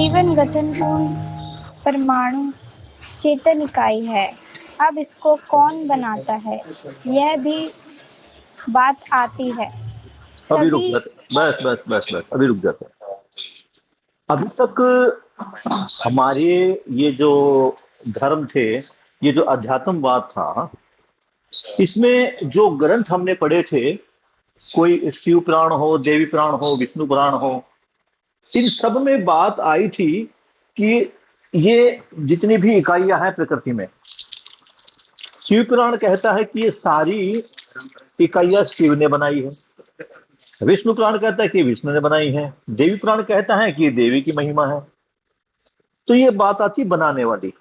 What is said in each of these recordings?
जीवन गठनपूर्ण परमाणु चेतन इकाई है। अब इसको कौन बनाता है, यह भी बात आती है। अभी रुक सभी जाते, बस बस बस बस, अभी रुक जाते हैं। अभी तक हमारे ये जो धर्म थे, ये जो अध्यात्मवाद था, इसमें जो ग्रंथ हमने पढ़े थे, कोई शिव पुराण हो, देवी पुराण हो, विष्णु पुराण हो, इन सब में बात आई थी कि ये जितनी भी इकाइयां हैं प्रकृति में, शिव पुराण कहता है कि ये सारी इकाइयां शिव ने बनाई है। विष्णु पुराण कहता है कि विष्णु ने बनाई है। देवी पुराण कहता है कि ये देवी की महिमा है। तो ये बात आती बनाने वाली।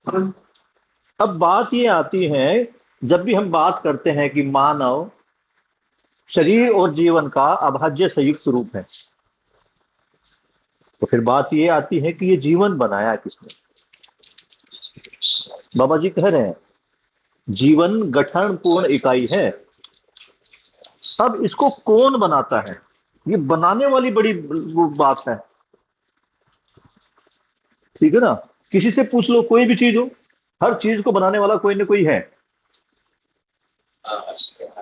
अब बात ये आती है, जब भी हम बात करते हैं कि मानव शरीर और जीवन का अभाज्य संयुक्त रूप है, तो फिर बात ये आती है कि ये जीवन बनाया किसने। बाबा जी कह रहे हैं जीवन गठन पूर्ण इकाई है। अब इसको कौन बनाता है, ये बनाने वाली बड़ी वो बात है। ठीक है ना, किसी से पूछ लो, कोई भी चीज हो, हर चीज को बनाने वाला कोई ना कोई है।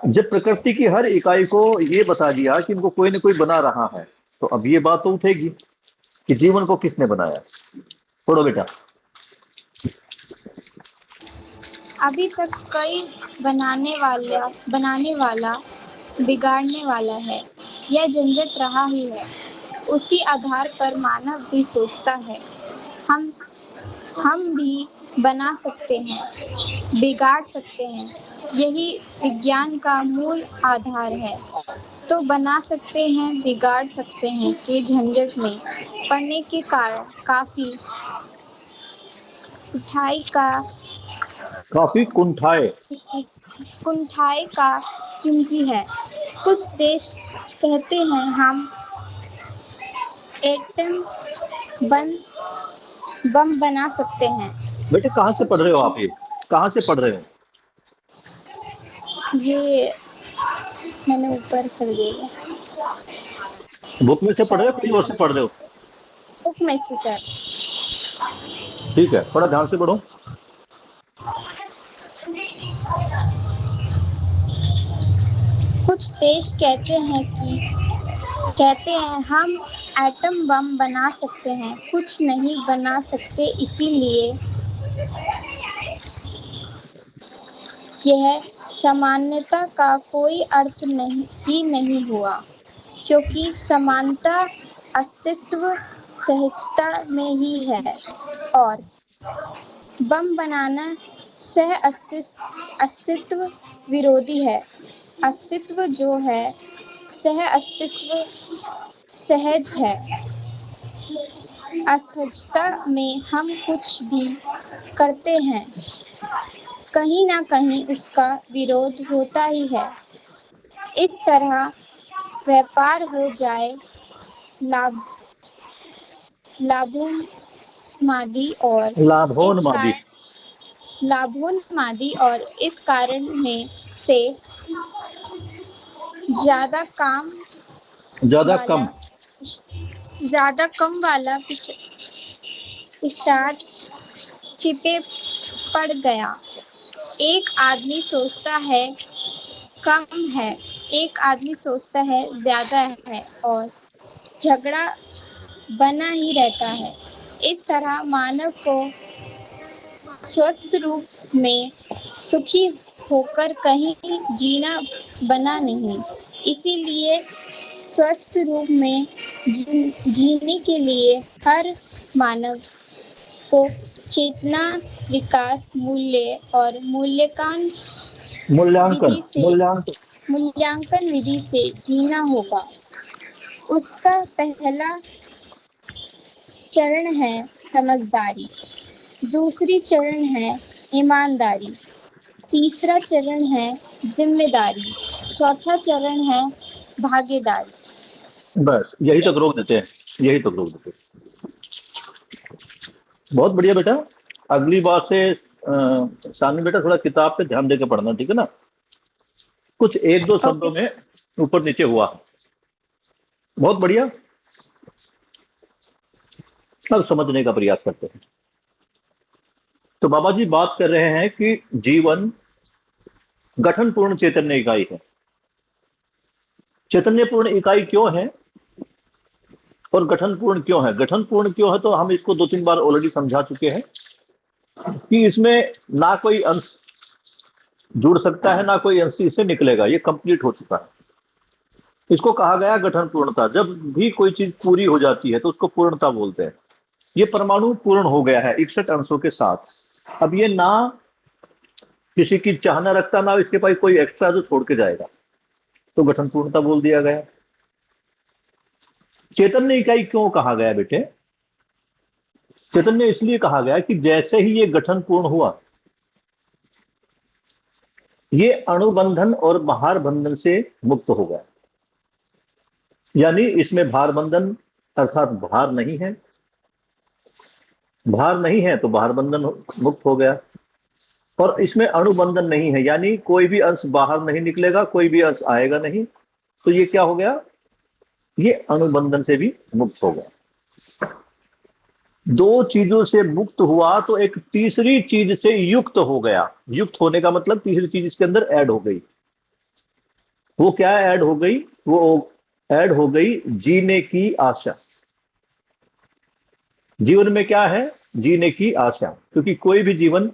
जब प्रकृति की हर इकाई को ये बता दिया कि इनको कोई ना कोई बना रहा है, तो अब ये बात तो उठेगी कि जीवन को किसने बनाया। पढ़ो बेटा। अभी तक कई बनाने वाला बिगाड़ने वाला है, यह झंझट रहा ही है। उसी आधार पर मानव भी सोचता है हम भी बना सकते हैं, बिगाड़ सकते हैं। यही विज्ञान का मूल आधार है। तो बना सकते हैं, बिगाड़ सकते हैं के झंझट में पड़ने के कारण काफी कुंठाए। कुंठाई का चुंकी है। कुछ देश कहते हैं हम एटम बम बना सकते हैं। बेटे कहाँ से पढ़ कुछ रहे हो आप, ये कहाँ से पढ़ रहे हो? ये मैंने ऊपर कर दिया, बुक में से पढ़ रहे हो, कोई और से शायद पढ़ रहे हो? बुक में से सर। ठीक है, थोड़ा ध्यान से पढ़ो। कुछ देश कहते हैं हम एटम बम बना सकते हैं, कुछ नहीं बना सकते। इसीलिए यह समानता का कोई अर्थ नहीं हुआ, क्योंकि समानता अस्तित्व सहजता में ही है और बम बनाना सह अस्तित्व विरोधी है। अस्तित्व जो है सह अस्तित्व सहज है। असहजता में हम कुछ भी करते हैं, कहीं ना कहीं उसका विरोध होता ही है। इस तरह व्यापार हो जाए लाभोन्मादी और इस कारण में से ज्यादा कम वाला पिशाच छिपे पड़ गया। एक आदमी सोचता है कम है, एक आदमी सोचता है ज्यादा है और झगड़ा बना ही रहता है। इस तरह मानव को स्वस्थ रूप में सुखी होकर कहीं जीना बना नहीं। इसीलिए स्वस्थ रूप में जीने के लिए हर मानव को चेतना, विकास, मूल्य और मूल्यांकन विधि से जीना होगा। उसका पहला चरण है समझदारी, दूसरी चरण है ईमानदारी, तीसरा चरण है जिम्मेदारी, चौथा चरण है भागीदारी। बस यही तक रोक देते हैं, यही तक रोक देते हैं। बहुत बढ़िया बेटा। अगली बार से सामने बेटा थोड़ा किताब पे ध्यान देकर पढ़ना, ठीक है ना। कुछ एक दो शब्दों में ऊपर नीचे हुआ। बहुत बढ़िया। अब समझने का प्रयास करते हैं। तो बाबा जी बात कर रहे हैं कि जीवन गठन पूर्ण चैतन्य इकाई है। चैतन्य पूर्ण इकाई क्यों है और गठन पूर्ण क्यों है? गठन पूर्ण क्यों है तो हम इसको 2-3 बार ऑलरेडी समझा चुके हैं कि इसमें ना कोई अंश जुड़ सकता है, ना कोई अंश इससे निकलेगा, ये कंप्लीट हो चुका है। इसको कहा गया गठन पूर्णता। जब भी कोई चीज पूरी हो जाती है तो उसको पूर्णता बोलते हैं। ये परमाणु पूर्ण हो गया है 61 अंशों के साथ। अब ये ना किसी की चाहना रखता, ना इसके पास कोई एक्स्ट्रा जो छोड़ के जाएगा, तो गठन पूर्णता बोल दिया गया। चैतन्य इकाई क्यों कहा गया बेटे? चैतन्य इसलिए कहा गया कि जैसे ही ये गठन पूर्ण हुआ, ये अणुबंधन और भार बंधन से मुक्त हो गया। यानी इसमें भार बंधन अर्थात भार नहीं है, भार नहीं है तो भार बंधन मुक्त हो गया। और इसमें अणुबंधन नहीं है, यानी कोई भी अंश बाहर नहीं निकलेगा, कोई भी अंश आएगा नहीं। तो ये क्या हो गया? ये अणुबंधन से भी मुक्त हो गया। दो चीजों से मुक्त हुआ तो एक तीसरी चीज से युक्त हो गया। युक्त होने का मतलब तीसरी चीज इसके अंदर ऐड हो गई। वो क्या ऐड हो गई? वो ऐड हो गई जीने की आशा। जीवन में क्या है? जीने की आशा, क्योंकि कोई भी जीवन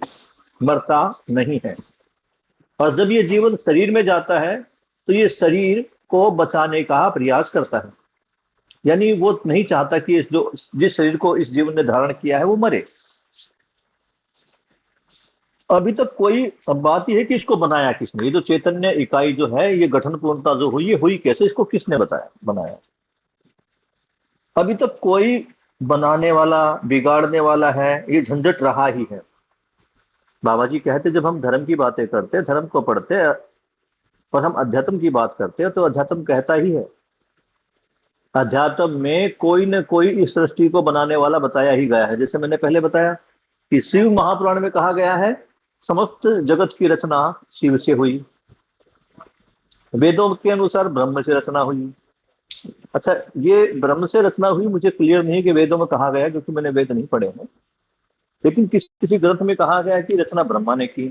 मरता नहीं है। और जब ये जीवन शरीर में जाता है तो ये शरीर को बचाने का प्रयास करता है। यानी वो नहीं चाहता कि जिस शरीर को इस जीवन ने धारण किया है वो मरे। अभी तक कोई, अब बात यह है कि इसको बनाया किसने? ये जो चैतन्य इकाई जो है, ये गठन पूर्णता जो हुई, ये हुई कैसे? इसको किसने बनाया? अभी तक कोई बनाने वाला, बिगाड़ने वाला है, ये झंझट रहा ही है। बाबा जी कहते जब हम धर्म की बातें करते, धर्म को पढ़ते और हम अध्यात्म की बात करते हैं, तो अध्यात्म कहता ही है, अध्यात्म में कोई न कोई इस सृष्टि को बनाने वाला बताया ही गया है। जैसे मैंने पहले बताया कि शिव महापुराण में कहा गया है समस्त जगत की रचना शिव से हुई। वेदों के अनुसार ब्रह्म से रचना हुई। अच्छा, ये ब्रह्म से रचना हुई मुझे क्लियर नहीं है कि वेदों में कहा गया, क्योंकि मैंने वेद नहीं पढ़े हैं। लेकिन किसी किसी ग्रंथ में कहा गया है कि रचना ब्रह्मा ने की।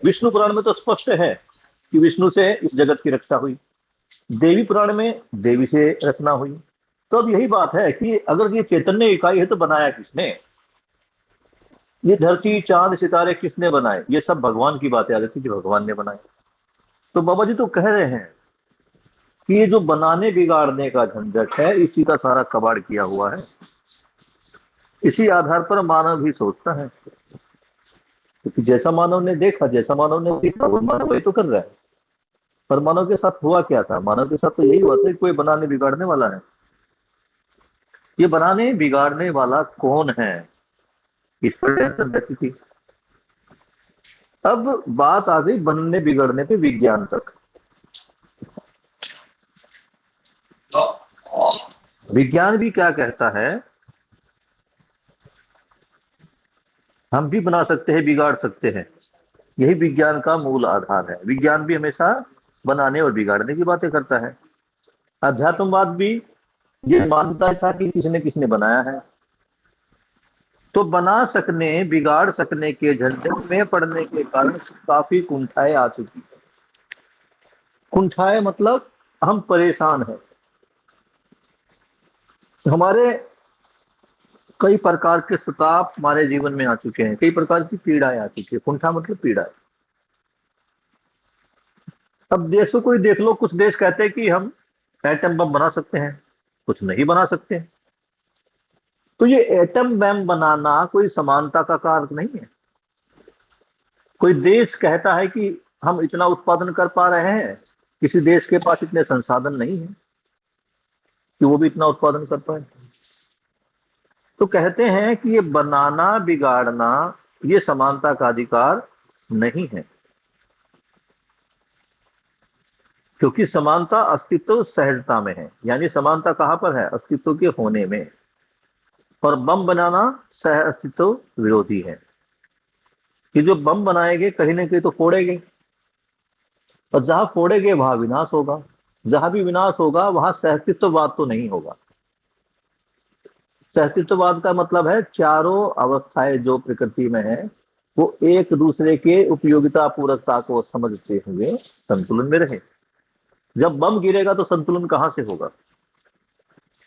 विष्णु पुराण में तो स्पष्ट है कि विष्णु से इस जगत की रक्षा हुई। देवी पुराण में देवी से रचना हुई। तो अब यही बात है कि अगर ये चैतन्य इकाई है तो बनाया किसने? ये धरती, चांद, सितारे किसने बनाए? ये सब भगवान की बातें आ जाती कि भगवान ने बनाए। तो बाबा जी तो कह रहे हैं कि ये जो बनाने बिगाड़ने का झंझट है, इसी का सारा कबाड़ किया हुआ है। इसी आधार पर मानव भी सोचता है, क्योंकि जैसा मानव ने देखा, जैसा मानव ने सीखा, वो मानव वही तो कर रहा है। पर मानव के साथ हुआ क्या था? मानव के साथ तो यही हुआ था कि कोई बनाने बिगाड़ने वाला है। ये बनाने बिगाड़ने वाला कौन है, इस पर टेंशन रहती थी। अब बात आ गई बनने बिगड़ने पे विज्ञान तक। विज्ञान भी क्या कहता है? हम भी बना सकते हैं, बिगाड़ सकते हैं। यही विज्ञान का मूल आधार है। विज्ञान भी हमेशा बनाने और बिगाड़ने की बातें करता है। अध्यात्मवाद भी ये मानता था कि किसने किसने बनाया है। तो बना सकने, बिगाड़ सकने के झंझट में पड़ने के कारण काफी कुंठाएं आ चुकी है। कुंठाएं मतलब हम परेशान हैं। हमारे कई प्रकार के सताप हमारे जीवन में आ चुके हैं, कई प्रकार की पीड़ाएं आ चुकी है। कुंठा मतलब पीड़ा है। अब देशों को ही देख लो, कुछ देश कहते हैं कि हम एटम बम बना सकते हैं, कुछ नहीं बना सकते। तो ये एटम बम बनाना कोई समानता का कारक नहीं है। कोई देश कहता है कि हम इतना उत्पादन कर पा रहे हैं, किसी देश के पास इतने संसाधन नहीं है कि वो भी इतना उत्पादन कर पाए। तो कहते हैं कि ये बनाना बिगाड़ना, ये समानता का अधिकार नहीं है, क्योंकि समानता अस्तित्व सहजता में है। यानी समानता कहां पर है? अस्तित्व के होने में। और बम बनाना सह अस्तित्व विरोधी है, कि जो बम बनाएंगे कहीं ना कहीं तो फोड़ेंगे, और जहां फोड़ेंगे वहां विनाश होगा। जहां भी विनाश होगा वहां सह अस्तित्ववाद तो नहीं होगा। सहअस्तित्ववाद का मतलब है चारों अवस्थाएं जो प्रकृति में है वो एक दूसरे के उपयोगिता पूरकता को समझते हुए संतुलन में रहे। जब बम गिरेगा तो संतुलन कहां से होगा?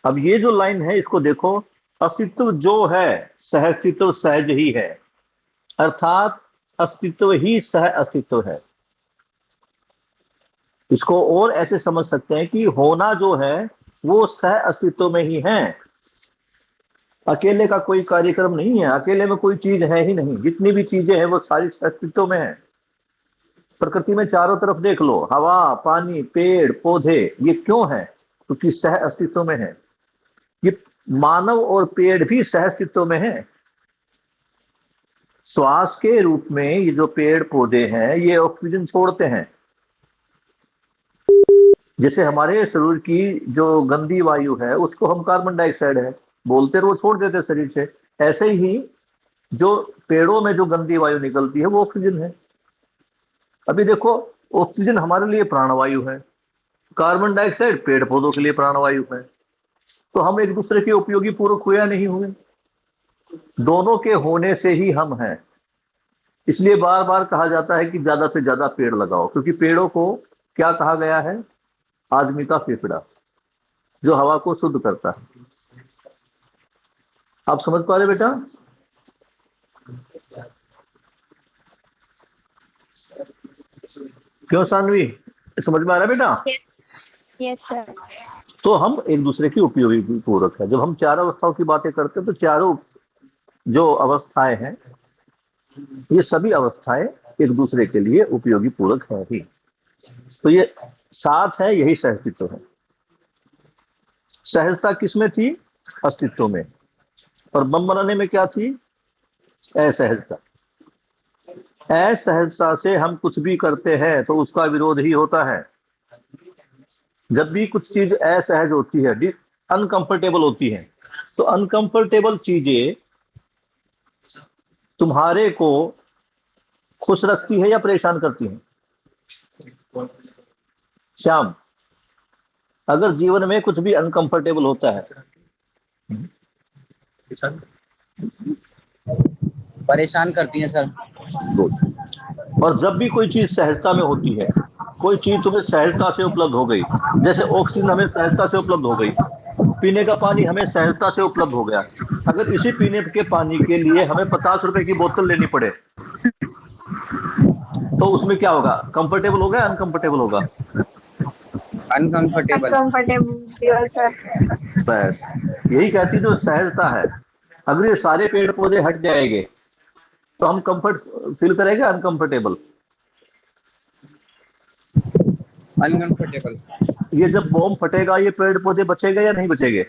अब ये जो लाइन है इसको देखो, अस्तित्व जो है सहअस्तित्व सहज ही है, अर्थात अस्तित्व ही सह अस्तित्व है। इसको और ऐसे समझ सकते हैं कि होना जो है वो सह अस्तित्व में ही है। अकेले का कोई कार्यक्रम नहीं है, अकेले में कोई चीज है ही नहीं, जितनी भी चीजें हैं वो सारी सह अस्तित्व में है। प्रकृति में चारों तरफ देख लो, हवा, पानी, पेड़, पौधे, ये क्यों है? क्योंकि सह अस्तित्व में है। ये मानव और पेड़ भी सह अस्तित्व में है। श्वास के रूप में ये जो पेड़ पौधे हैं ये ऑक्सीजन छोड़ते हैं। जैसे हमारे शरीर की जो गंदी वायु है उसको हम कार्बन डाइऑक्साइड है बोलते वो छोड़ देते शरीर से, ऐसे ही जो पेड़ों में जो गंदी वायु निकलती है वो ऑक्सीजन है। अभी देखो, ऑक्सीजन हमारे लिए प्राणवायु है, कार्बन डाइऑक्साइड पेड़ पौधों के लिए प्राणवायु है। तो हम एक दूसरे के उपयोगी पूरक हुए या नहीं हुए? दोनों के होने से ही हम हैं। इसलिए बार बार कहा जाता है कि ज्यादा से ज्यादा पेड़ लगाओ, क्योंकि पेड़ों को क्या कहा गया है? आदमी का फेफड़ा, जो हवा को शुद्ध करता है। आप समझ पा रहे बेटा? क्यों सानवी, समझ में आ रहा है बेटा? Yes sir. तो हम एक दूसरे की उपयोगी पूरक है। जब हम चारों अवस्थाओं की बातें करते हैं तो चारों जो अवस्थाएं हैं ये सभी अवस्थाएं एक दूसरे के लिए उपयोगी पूरक है ही। तो ये साथ है, यही सहअस्तित्व है। सहजता किसमें थी? अस्तित्व में। और बम बनाने में क्या थी? असहजता। असहजता से हम कुछ भी करते हैं तो उसका विरोध ही होता है। जब भी कुछ चीज असहज होती है, अनकंफर्टेबल होती है, तो अनकंफर्टेबल चीजें तुम्हारे को खुश रखती है या परेशान करती है? श्याम, अगर जीवन में कुछ भी अनकंफर्टेबल होता है, परेशान करती है सर। और जब भी कोई चीज सहजता में होती है, कोई चीज तुम्हें सहजता से उपलब्ध हो गई, जैसे ऑक्सीजन हमें सहजता से उपलब्ध हो गई, पीने का पानी हमें सहजता से उपलब्ध हो गया। अगर इसी पीने के पानी के लिए हमें 50 रुपए की बोतल लेनी पड़े तो उसमें क्या होगा? कंफर्टेबल होगा, अनकंफर्टेबल होगा? अनकंफर्टेबल। Uncomfortable sir. बस यही कहती जो सहजता है। अगर ये सारे पेड़ पौधे हट जाएंगे तो हम कंफर्ट फील करेंगे, अनकंफर्टेबल? अनकंफर्टेबल। ये जब बॉम्ब फटेगा ये पेड़ पौधे बचेगा या नहीं बचेंगे?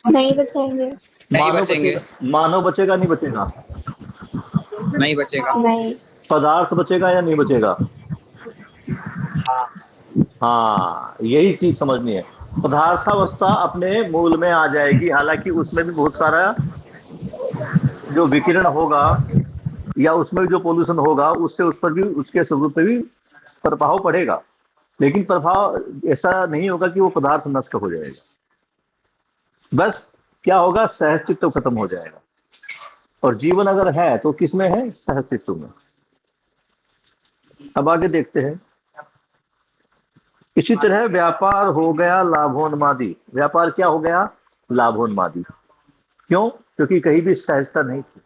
नहीं बचेंगे। नहीं बचेंगे। मानव बचेगा, नहीं बचेगा? नहीं बचेगा। नहीं। पदार्थ बचेगा या नहीं बचेगा? हाँ, यही चीज समझनी है। पदार्थावस्था अपने मूल में आ जाएगी, हालांकि उसमें भी बहुत सारा जो विकिरण होगा या उसमें जो पोल्यूशन होगा उससे उस पर भी, उसके स्वरूप पे भी प्रभाव पड़ेगा, लेकिन प्रभाव ऐसा नहीं होगा कि वो पदार्थ नष्ट हो जाएगा। बस क्या होगा? सहअस्तित्व खत्म हो जाएगा। और जीवन अगर है तो किसमें है? सहअस्तित्व में। अब आगे देखते हैं। इसी तरह व्यापार हो गया लाभोन्मादी। व्यापार क्या हो गया? लाभोन्मादी। क्यों? क्योंकि कहीं भी सहजता नहीं थी।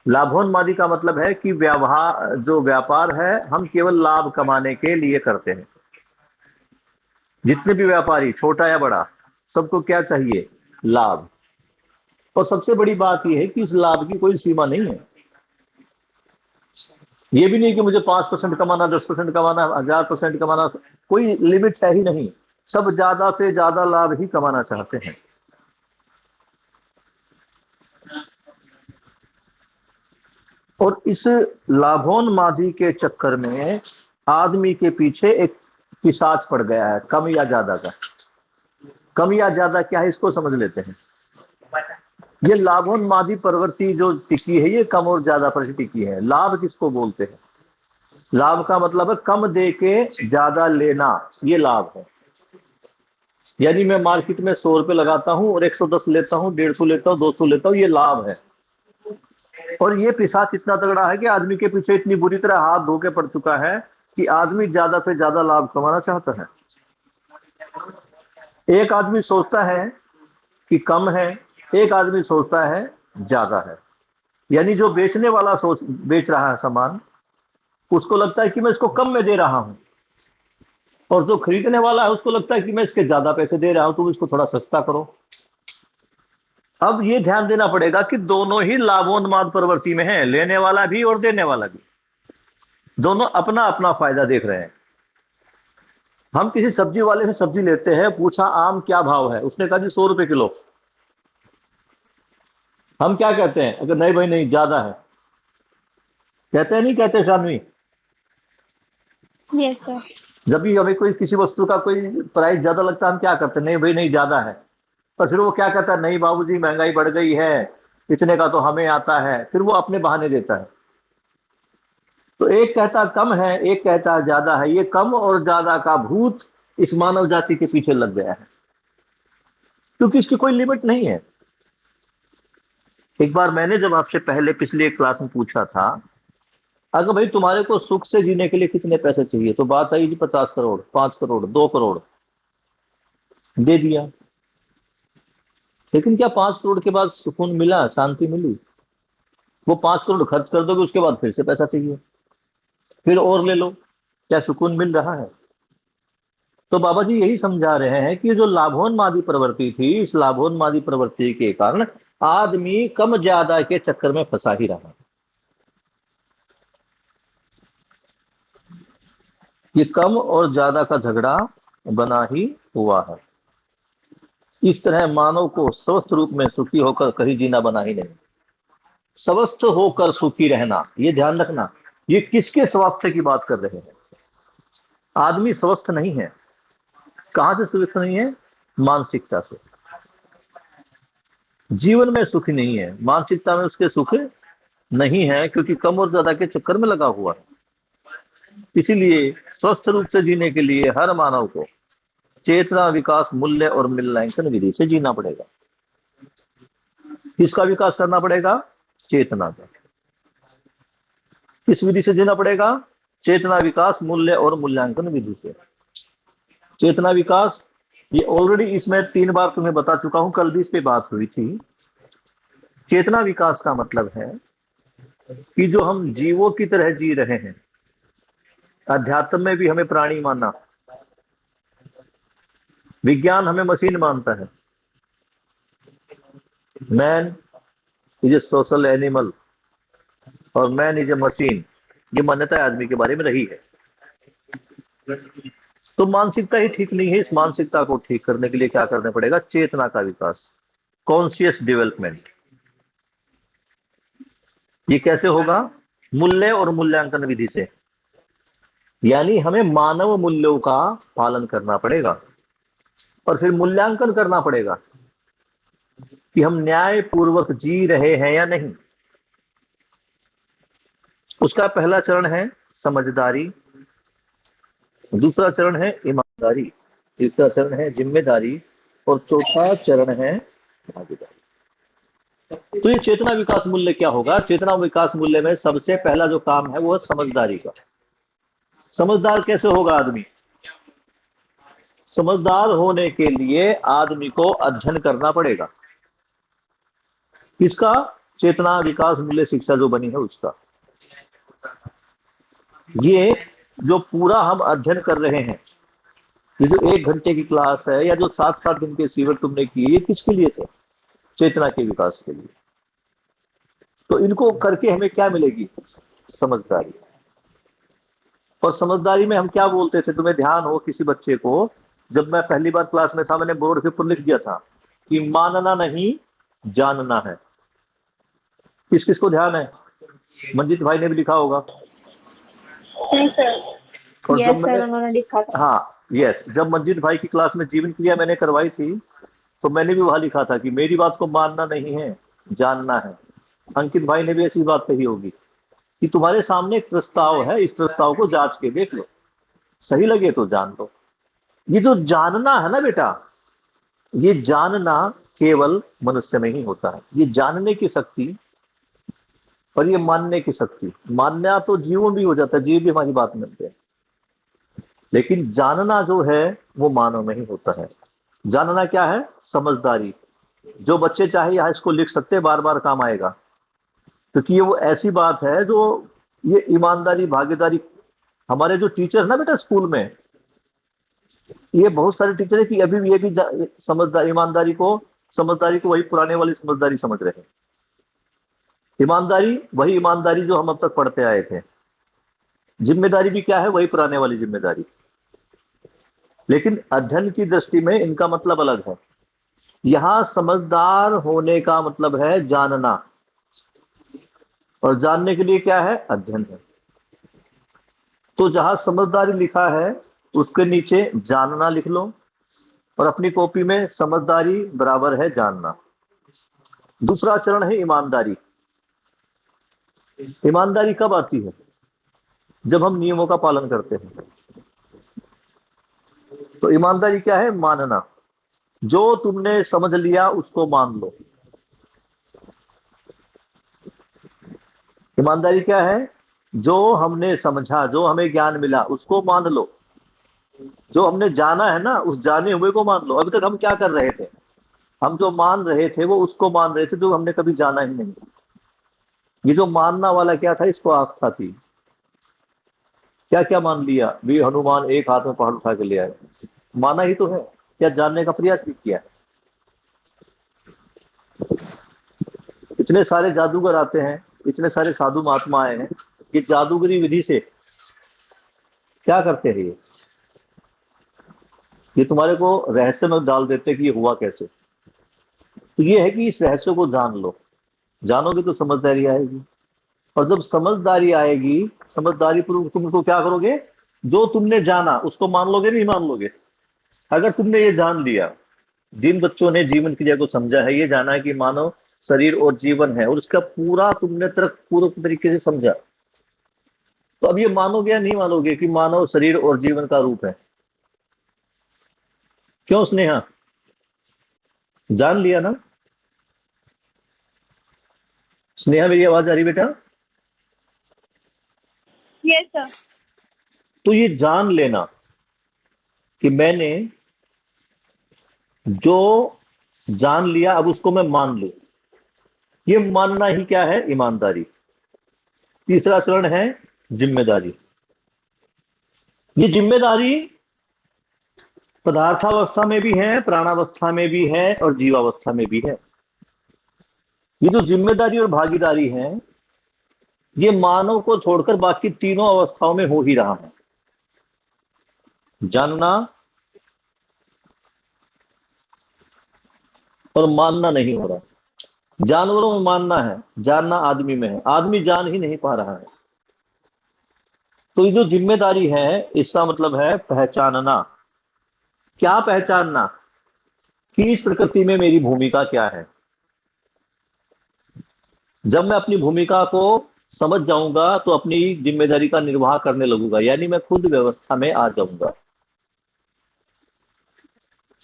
लाभोन्मादी का मतलब है कि व्यवहार, जो व्यापार है हम केवल लाभ कमाने के लिए करते हैं। जितने भी व्यापारी, छोटा या बड़ा, सबको क्या चाहिए? लाभ। और सबसे बड़ी बात यह है कि इस लाभ की कोई सीमा नहीं है। ये भी नहीं कि मुझे 5% कमाना, 10% कमाना, 1000% कमाना, कोई लिमिट है ही नहीं। सब ज्यादा से ज्यादा लाभ ही कमाना चाहते हैं। और इस लाभोन्मादी के चक्कर में आदमी के पीछे एक पिशाच पड़ गया है, कम या ज्यादा का। कम या ज्यादा क्या है इसको समझ लेते हैं। ये लाभोन्मादी प्रवृत्ति जो टिकी है ये कम और ज्यादा पर टिकी है। लाभ किसको बोलते हैं? लाभ का मतलब है कम दे के ज्यादा लेना, ये लाभ है। यानी मैं मार्केट में 100 रुपए लगाता हूं और 110 लेता हूं, 150 लेता हूं, 200 लेता हूं, ये लाभ है। और ये पिशाच इतना तगड़ा है कि आदमी के पीछे इतनी बुरी तरह हाथ धो के पड़ चुका है कि आदमी ज्यादा से ज्यादा लाभ कमाना चाहता है। एक आदमी सोचता है कि कम है, एक आदमी सोचता है ज्यादा है। यानी जो बेचने वाला सोच बेच रहा है सामान, उसको लगता है कि मैं इसको कम में दे रहा हूं, और जो खरीदने वाला है उसको लगता है कि मैं इसके ज्यादा पैसे दे रहा हूं, तुम इसको थोड़ा सस्ता करो। अब ये ध्यान देना पड़ेगा कि दोनों ही लाभोन्माद प्रवृत्ति में है, लेने वाला भी और देने वाला भी। दोनों अपना अपना फायदा देख रहे हैं। हम किसी सब्जी वाले से सब्जी लेते हैं, पूछा आम क्या भाव है, उसने कहा जी 100 रुपए किलो। हम क्या कहते हैं? अगर नहीं भाई नहीं, ज्यादा है। कहते हैं नहीं कहते शानवी? Yes sir. जब भी हमें कोई किसी वस्तु का कोई प्राइस ज्यादा लगता है, हम क्या करते हैं? नहीं भाई नहीं, ज्यादा है। पर फिर वो क्या कहता है? नहीं बाबूजी महंगाई बढ़ गई है, इतने का तो हमें आता है। फिर वो अपने बहाने देता है। तो एक कहता कम है, एक कहता ज्यादा है। ये कम और ज्यादा का भूत इस मानव जाति के पीछे लग गया है, क्योंकि इसकी कोई लिमिट नहीं है। एक बार मैंने जब आपसे पहले पिछली एक क्लास में पूछा था, अगर भाई तुम्हारे को सुख से जीने के लिए कितने पैसे चाहिए, तो बात आई जी 50 करोड़, 5 करोड़, 2 करोड़। दे दिया। लेकिन क्या 5 करोड़ के बाद सुकून मिला, शांति मिली? वो 5 करोड़ खर्च कर दोगे, उसके बाद फिर से पैसा चाहिए, फिर और ले लो। क्या सुकून मिल रहा है? तो बाबा जी यही समझा रहे हैं कि जो लाभोन्मादी प्रवृत्ति थी, इस लाभोन्मादी प्रवृत्ति के कारण आदमी कम ज्यादा के चक्कर में फंसा ही रहा। ये कम और ज्यादा का झगड़ा बना ही हुआ है। इस तरह मानव को स्वस्थ रूप में सुखी होकर कहीं जीना बना ही नहीं। स्वस्थ होकर सुखी रहना, ये ध्यान रखना। ये किसके स्वास्थ्य की बात कर रहे हैं? आदमी स्वस्थ नहीं है। कहां से स्वस्थ नहीं है? मानसिकता से। जीवन में सुख नहीं है, मानसिकता में उसके सुख नहीं है, क्योंकि कम और ज्यादा के चक्कर में लगा हुआ है। इसीलिए स्वस्थ रूप से जीने के लिए हर मानव को चेतना, विकास, मूल्य और मूल्यांकन विधि से जीना पड़ेगा। किसका विकास करना पड़ेगा? चेतना का। किस विधि से जीना पड़ेगा? चेतना, विकास, मूल्य और मूल्यांकन विधि से। चेतना विकास, ये ऑलरेडी इसमें 3 बार तुम्हें बता चुका हूं, कल भी इस पे बात हुई थी। चेतना विकास का मतलब है कि जो हम जीवों की तरह जी रहे हैं, अध्यात्म में भी हमें प्राणी माना, विज्ञान हमें मशीन मानता है। Man is a social animal और मैन इज ए मशीन, ये मान्यता आदमी के बारे में रही है। तो मानसिकता ही ठीक नहीं है। इस मानसिकता को ठीक करने के लिए क्या करना पड़ेगा? चेतना का विकास, कॉन्शियस डेवलपमेंट। ये कैसे होगा? मूल्य और मूल्यांकन विधि से। यानी हमें मानव मूल्यों का पालन करना पड़ेगा, और फिर मूल्यांकन करना पड़ेगा कि हम न्याय पूर्वक जी रहे हैं या नहीं। उसका पहला चरण है समझदारी, दूसरा चरण है ईमानदारी, तीसरा चरण है जिम्मेदारी, और चौथा चरण है भागीदारी। तो ये चेतना विकास मूल्य क्या होगा? चेतना विकास मूल्य में सबसे पहला जो काम है वो है समझदारी का। समझदार कैसे होगा आदमी? समझदार होने के लिए आदमी को अध्ययन करना पड़ेगा। किसका? चेतना विकास मूल्य शिक्षा जो बनी है उसका। ये जो पूरा हम अध्ययन कर रहे हैं, ये जो 1 घंटे की क्लास है या जो 7-7 दिन के शिविर तुमने किए, ये किसके लिए थे? चेतना के विकास के लिए। तो इनको करके हमें क्या मिलेगी? समझदारी। और समझदारी में हम क्या बोलते थे? तुम्हें ध्यान हो किसी बच्चे को, जब मैं पहली बार क्लास में था, मैंने बोर्ड के ऊपर लिख दिया था कि मानना नहीं जानना है। किस किस को ध्यान है? मंजीत भाई ने भी लिखा होगा। सर। और जब यस सर, मैंने, उन्होंने लिखा था। हाँ यस, जब मंजीत भाई की क्लास में जीवन क्रिया मैंने करवाई थी, तो मैंने भी वहां लिखा था कि मेरी बात को मानना नहीं है, जानना है। अंकित भाई ने भी ऐसी बात कही होगी कि तुम्हारे सामने एक प्रस्ताव है, इस प्रस्ताव को जांच के देख लो, सही लगे तो जान लो। ये जो जानना है ना बेटा, ये जानना केवल मनुष्य में ही होता है, ये जानने की शक्ति और ये मानने की शक्ति। मानना तो जीवों भी हो जाता है, जीव भी हमारी बात मानते हैं, लेकिन जानना जो है वो मानव में ही होता है। जानना क्या है? समझदारी। जो बच्चे चाहे यहाँ इसको लिख सकते हैं, बार बार काम आएगा, क्योंकि ये वो ऐसी बात है जो, ये ईमानदारी, भागीदारी। हमारे जो टीचर ना बेटा स्कूल में, ये बहुत सारे टीचर है कि अभी भी ये भी समझदारी, समझदारी को वही पुराने वाली समझदारी समझ रहे हैं। ईमानदारी वही ईमानदारी जो हम अब तक पढ़ते आए थे। जिम्मेदारी भी क्या है? वही पुराने वाली जिम्मेदारी। लेकिन अध्ययन की दृष्टि में इनका मतलब अलग है। यहां समझदार होने का मतलब है जानना, और जानने के लिए क्या है? अध्ययन है। तो जहां समझदारी लिखा है उसके नीचे जानना लिख लो, और अपनी कॉपी में समझदारी बराबर है जानना। दूसरा चरण है ईमानदारी। ईमानदारी कब आती है? जब हम नियमों का पालन करते हैं। तो ईमानदारी क्या है? मानना। जो तुमने समझ लिया उसको मान लो। ईमानदारी क्या है? जो हमने समझा, जो हमें ज्ञान मिला उसको मान लो। जो हमने जाना है ना, उस जाने हुए को मान लो। अभी तक हम क्या कर रहे थे? हम जो मान रहे थे वो उसको मान रहे थे जो हमने कभी जाना ही नहीं। ये जो मानना वाला क्या था? इसको आस्था थी। क्या क्या मान लिया? भी हनुमान एक हाथ में पहाड़ उठा के ले आए, माना ही तो है। क्या जानने का प्रयास भी किया? इतने सारे जादूगर आते हैं, इतने सारे साधु महात्मा आए हैं, ये जादूगरी विधि से क्या करते हैं? ये तुम्हारे को रहस्य में डाल देते हैं कि ये हुआ कैसे। तो ये है कि इस रहस्य को जान लो। जानोगे तो समझदारी आएगी, और जब समझदारी आएगी, समझदारी पूर्वक तुम उसको क्या करोगे? जो तुमने जाना उसको मान लोगे, नहीं मान लोगे? अगर तुमने ये जान लिया, जिन बच्चों ने जीवन क्रिया को समझा है, ये जाना है कि मानव शरीर और जीवन है, और उसका पूरा तुमने तर्क पूर्व तरीके से समझा, तो अब ये मानोगे या नहीं मानोगे कि मानव शरीर और जीवन का रूप है? क्यों स्नेहा? जान लिया ना? स्नेहा मेरी आवाज आ रही बेटा? Yes sir. तो ये जान लेना कि मैंने जो जान लिया अब उसको मैं मान लूं, ये मानना ही क्या है? ईमानदारी। तीसरा चरण है जिम्मेदारी। ये जिम्मेदारी पदार्थावस्था में भी है, प्राणावस्था में भी है, और जीवावस्था में भी है। ये जो जिम्मेदारी और भागीदारी है, ये मानव को छोड़कर बाकी तीनों अवस्थाओं में हो ही रहा है। जानना और मानना नहीं हो रहा। जानवरों में मानना है, जानना आदमी में है। आदमी जान ही नहीं पा रहा है। तो ये जो जिम्मेदारी है, इसका मतलब है पहचानना। क्या पहचानना? कि इस प्रकृति में मेरी भूमिका क्या है। जब मैं अपनी भूमिका को समझ जाऊंगा तो अपनी जिम्मेदारी का निर्वाह करने लगूंगा, यानी मैं खुद व्यवस्था में आ जाऊंगा।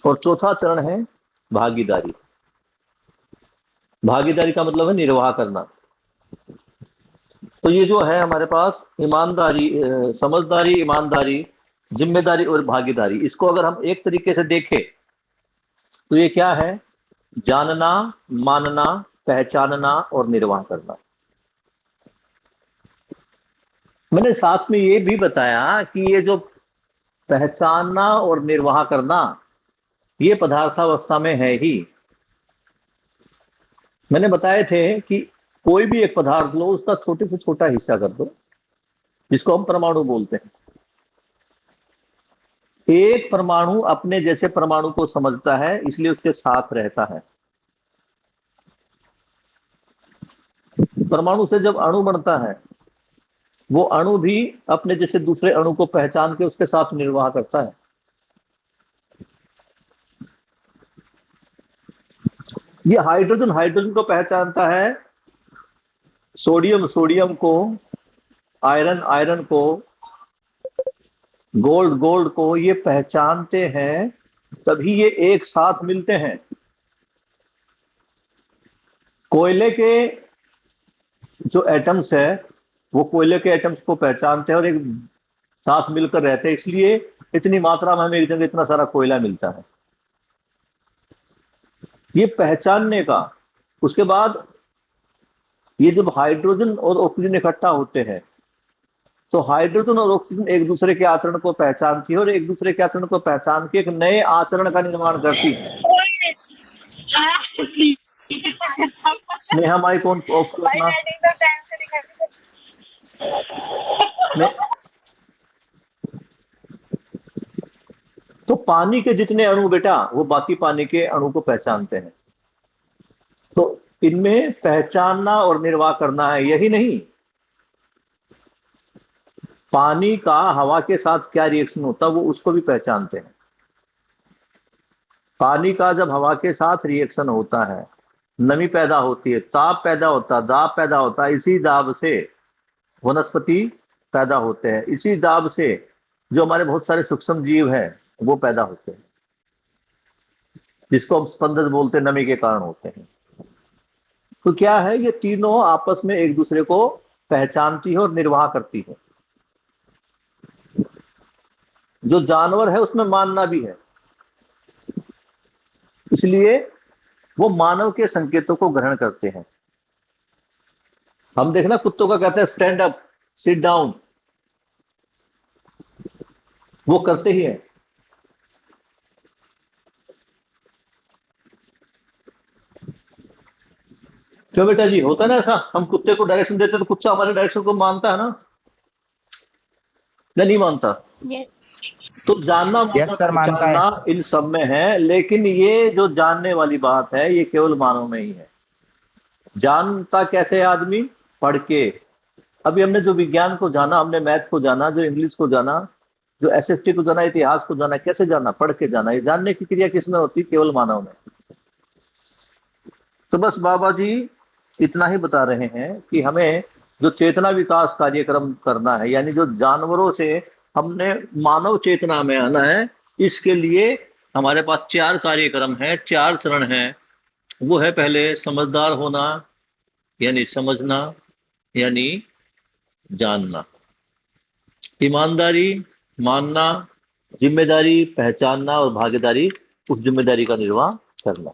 और चौथा चरण है भागीदारी। भागीदारी का मतलब है निर्वाह करना। तो ये जो है हमारे पास ईमानदारी, समझदारी, ईमानदारी, जिम्मेदारी और भागीदारी, इसको अगर हम एक तरीके से देखें तो ये क्या है? जानना, मानना, पहचानना और निर्वाह करना। मैंने साथ में ये भी बताया कि ये जो पहचानना और निर्वाह करना, ये पदार्थावस्था में है ही। मैंने बताए थे कि कोई भी एक पदार्थ लो, उसका छोटे से छोटा हिस्सा कर दो, जिसको हम परमाणु बोलते हैं। एक परमाणु अपने जैसे परमाणु को समझता है, इसलिए उसके साथ रहता है। परमाणु से जब अणु बनता है, वो अणु भी अपने जैसे दूसरे अणु को पहचान के उसके साथ निर्वाह करता है। ये हाइड्रोजन हाइड्रोजन को पहचानता है, सोडियम सोडियम को, आयरन आयरन को, गोल्ड गोल्ड को, ये पहचानते हैं तभी ये एक साथ मिलते हैं। कोयले के जो एटम्स है वो कोयले के एटम्स को पहचानते हैं और एक साथ मिलकर रहते हैं, इसलिए इतनी मात्रा में हमें एक जगह इतना सारा कोयला मिलता है। ये पहचानने का। उसके बाद ये जब हाइड्रोजन और ऑक्सीजन इकट्ठा होते हैं तो हाइड्रोजन और ऑक्सीजन एक दूसरे के आचरण को पहचानती है और एक दूसरे के आचरण को पहचान के एक नए आचरण का निर्माण करती है। स्नेहा माइक ऑन ऑफ करना। स्ने- तो पानी के जितने अणु बेटा वो बाकी पानी के अणु को पहचानते हैं। तो इनमें पहचानना और निर्वाह करना है, यही नहीं पानी का हवा के साथ क्या रिएक्शन होता है वो उसको भी पहचानते हैं। पानी का जब हवा के साथ रिएक्शन होता है, नमी पैदा होती है, ताप पैदा होता है, दाब पैदा होता है, इसी दाब से वनस्पति पैदा होते हैं, इसी दाब से जो हमारे बहुत सारे सूक्ष्म जीव हैं वो पैदा होते हैं, जिसको हम स्पंदन बोलते हैं, नमी के कारण होते हैं। तो क्या है, ये तीनों आपस में एक दूसरे को पहचानती है और निर्वाह करती है। जो जानवर है उसमें मानना भी है, इसलिए वो मानव के संकेतों को ग्रहण करते हैं। हम देखना कुत्तों का कहते हैं स्टैंड अप, सिट डाउन, वो करते ही हैं। क्यों बेटा जी, होता है ना ऐसा, हम कुत्ते को डायरेक्शन देते हैं तो कुत्ता हमारे डायरेक्शन को मानता है ना, या नहीं मानता? यस तो जानना यस सर, मानता है। पहचानना इन सब में है, लेकिन ये जो जानने वाली बात है ये केवल मानव में ही है। जानता कैसे है आदमी? पढ़ के। अभी हमने जो विज्ञान को जाना, हमने मैथ को जाना, जो इंग्लिश को जाना, जो एसएसटी को जाना, इतिहास को जाना, कैसे जाना? पढ़ के जाना। ये जानने की क्रिया किसमें होती? केवल मानव में। तो बस बाबा जी इतना ही बता रहे हैं कि हमें जो चेतना विकास कार्यक्रम करना है, यानी जो जानवरों से हमने मानव चेतना में आना है, इसके लिए हमारे पास 4 कार्यक्रम है, 4 चरण है। वो है पहले समझदार होना, यानी समझना, यानी जानना, ईमानदारी, मानना, जिम्मेदारी, पहचानना, और भागीदारी, उस जिम्मेदारी का निर्वाह करना।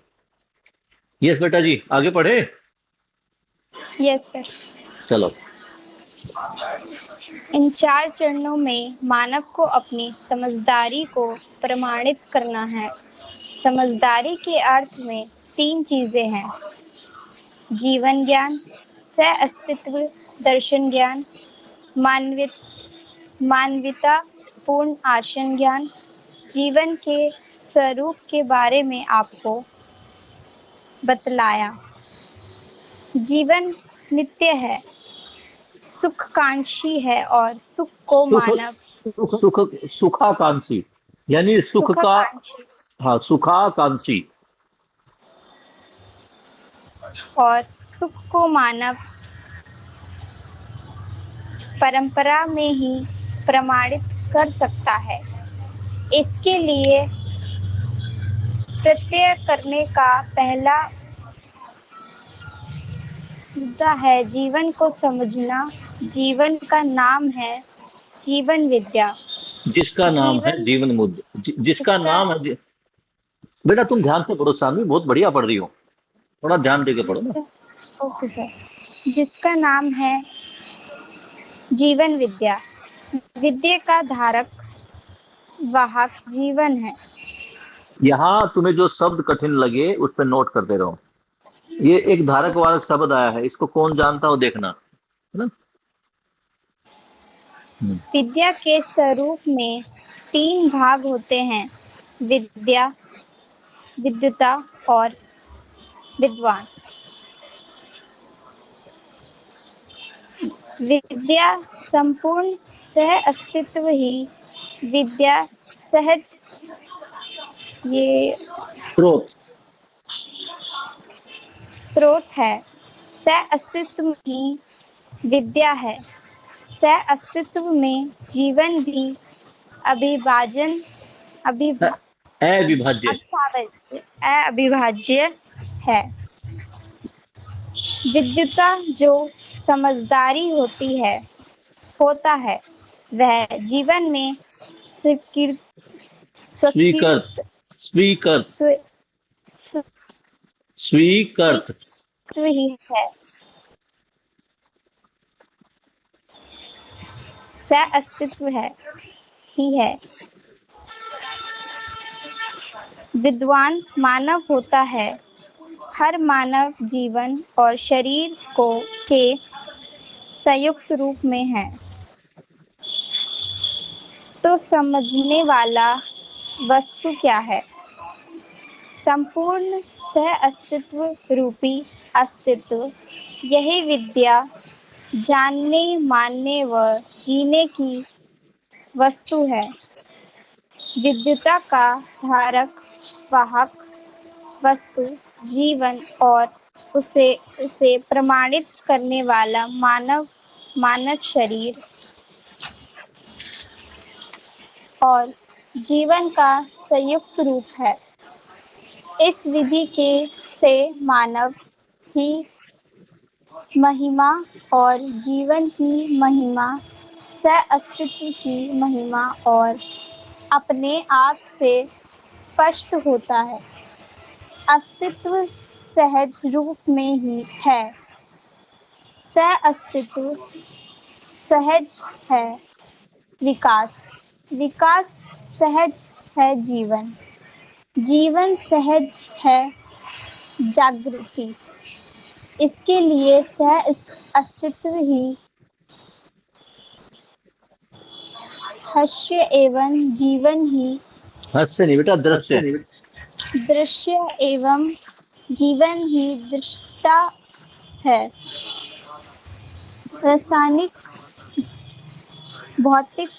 यस बेटा जी, आगे पढ़े? Yes sir. चलो। इन 4 चरणों में मानव को अपनी समझदारी को प्रमाणित करना है। समझदारी के अर्थ में 3 चीजें हैं: जीवन ज्ञान, सह अस्तित्व दर्शन ज्ञान, मानवता पूर्ण आचरण ज्ञान। जीवन के स्वरूप के बारे में आपको बतलाया। जीवन नित्य है, सुखकांक्षी है और सुख को सुख मानव सुख सुखाकांक्षी, यानी सुख का, सुखकांक्षी हाँ, सुखाकांक्षी। और सुख को मानव परंपरा में ही प्रमाणित कर सकता है। इसके लिए प्रत्यय करने का पहला मुद्दा है जीवन को समझना। जीवन का नाम है जीवन विद्या। जिसका नाम है जीवन मुद्द, जिसका नाम है बेटा तुम ध्यान से पढ़ो, सामने बहुत बढ़िया पढ़ रही हो, थोड़ा ध्यान देके पढ़ो ना। Okay sir. जिसका नाम है जीवन विद्या। विद्या का धारक वाहक जीवन है। यहाँ तुम्हें जो शब्द कठिन लगे उस पर नोट करते रहो। ये एक धारक वारक शब्द आया है, इसको कौन जानता हो देखना, है ना? विद्या के स्वरूप में 3 भाग होते हैं: विद्या, विद्वता और विद्वान। विद्या संपूर्ण सह अस्तित्व ही विद्या सहज ये स्रोत है। सह अस्तित्व ही विद्या है। सह अस्तित्व में जीवन भी अविभाज्य। अविभाज्य है। विद्युता जो समझदारी होता है वह जीवन में स्वीकृत स्वीकृत स्वीकृत स्वीकृत ही है, सह अस्तित्व है ही है। विद्वान मानव होता है, हर मानव जीवन और शरीर के संयुक्त रूप में है। तो समझने वाला वस्तु क्या है? संपूर्ण सह अस्तित्व रूपी अस्तित्व, यही विद्या जानने, मानने व जीने की वस्तु है। विद्युता का धारक वाहक वस्तु जीवन और उसे प्रमाणित करने वाला मानव शरीर और जीवन का संयुक्त रूप है। इस विधि से मानव की महिमा और जीवन की महिमा, सह अस्तित्व की महिमा और अपने आप से स्पष्ट होता है। अस्तित्व सहज रूप में ही है। सह अस्तित्व सहज है। विकास सहज है। जीवन सहज है। जागृति, इसके लिए सह अस्तित्व ही हास्य एवं जीवन ही हास्य नहीं बेटा, दृश्य। दृश्य एवं जीवन ही दृष्टा है। रासायनिक भौतिक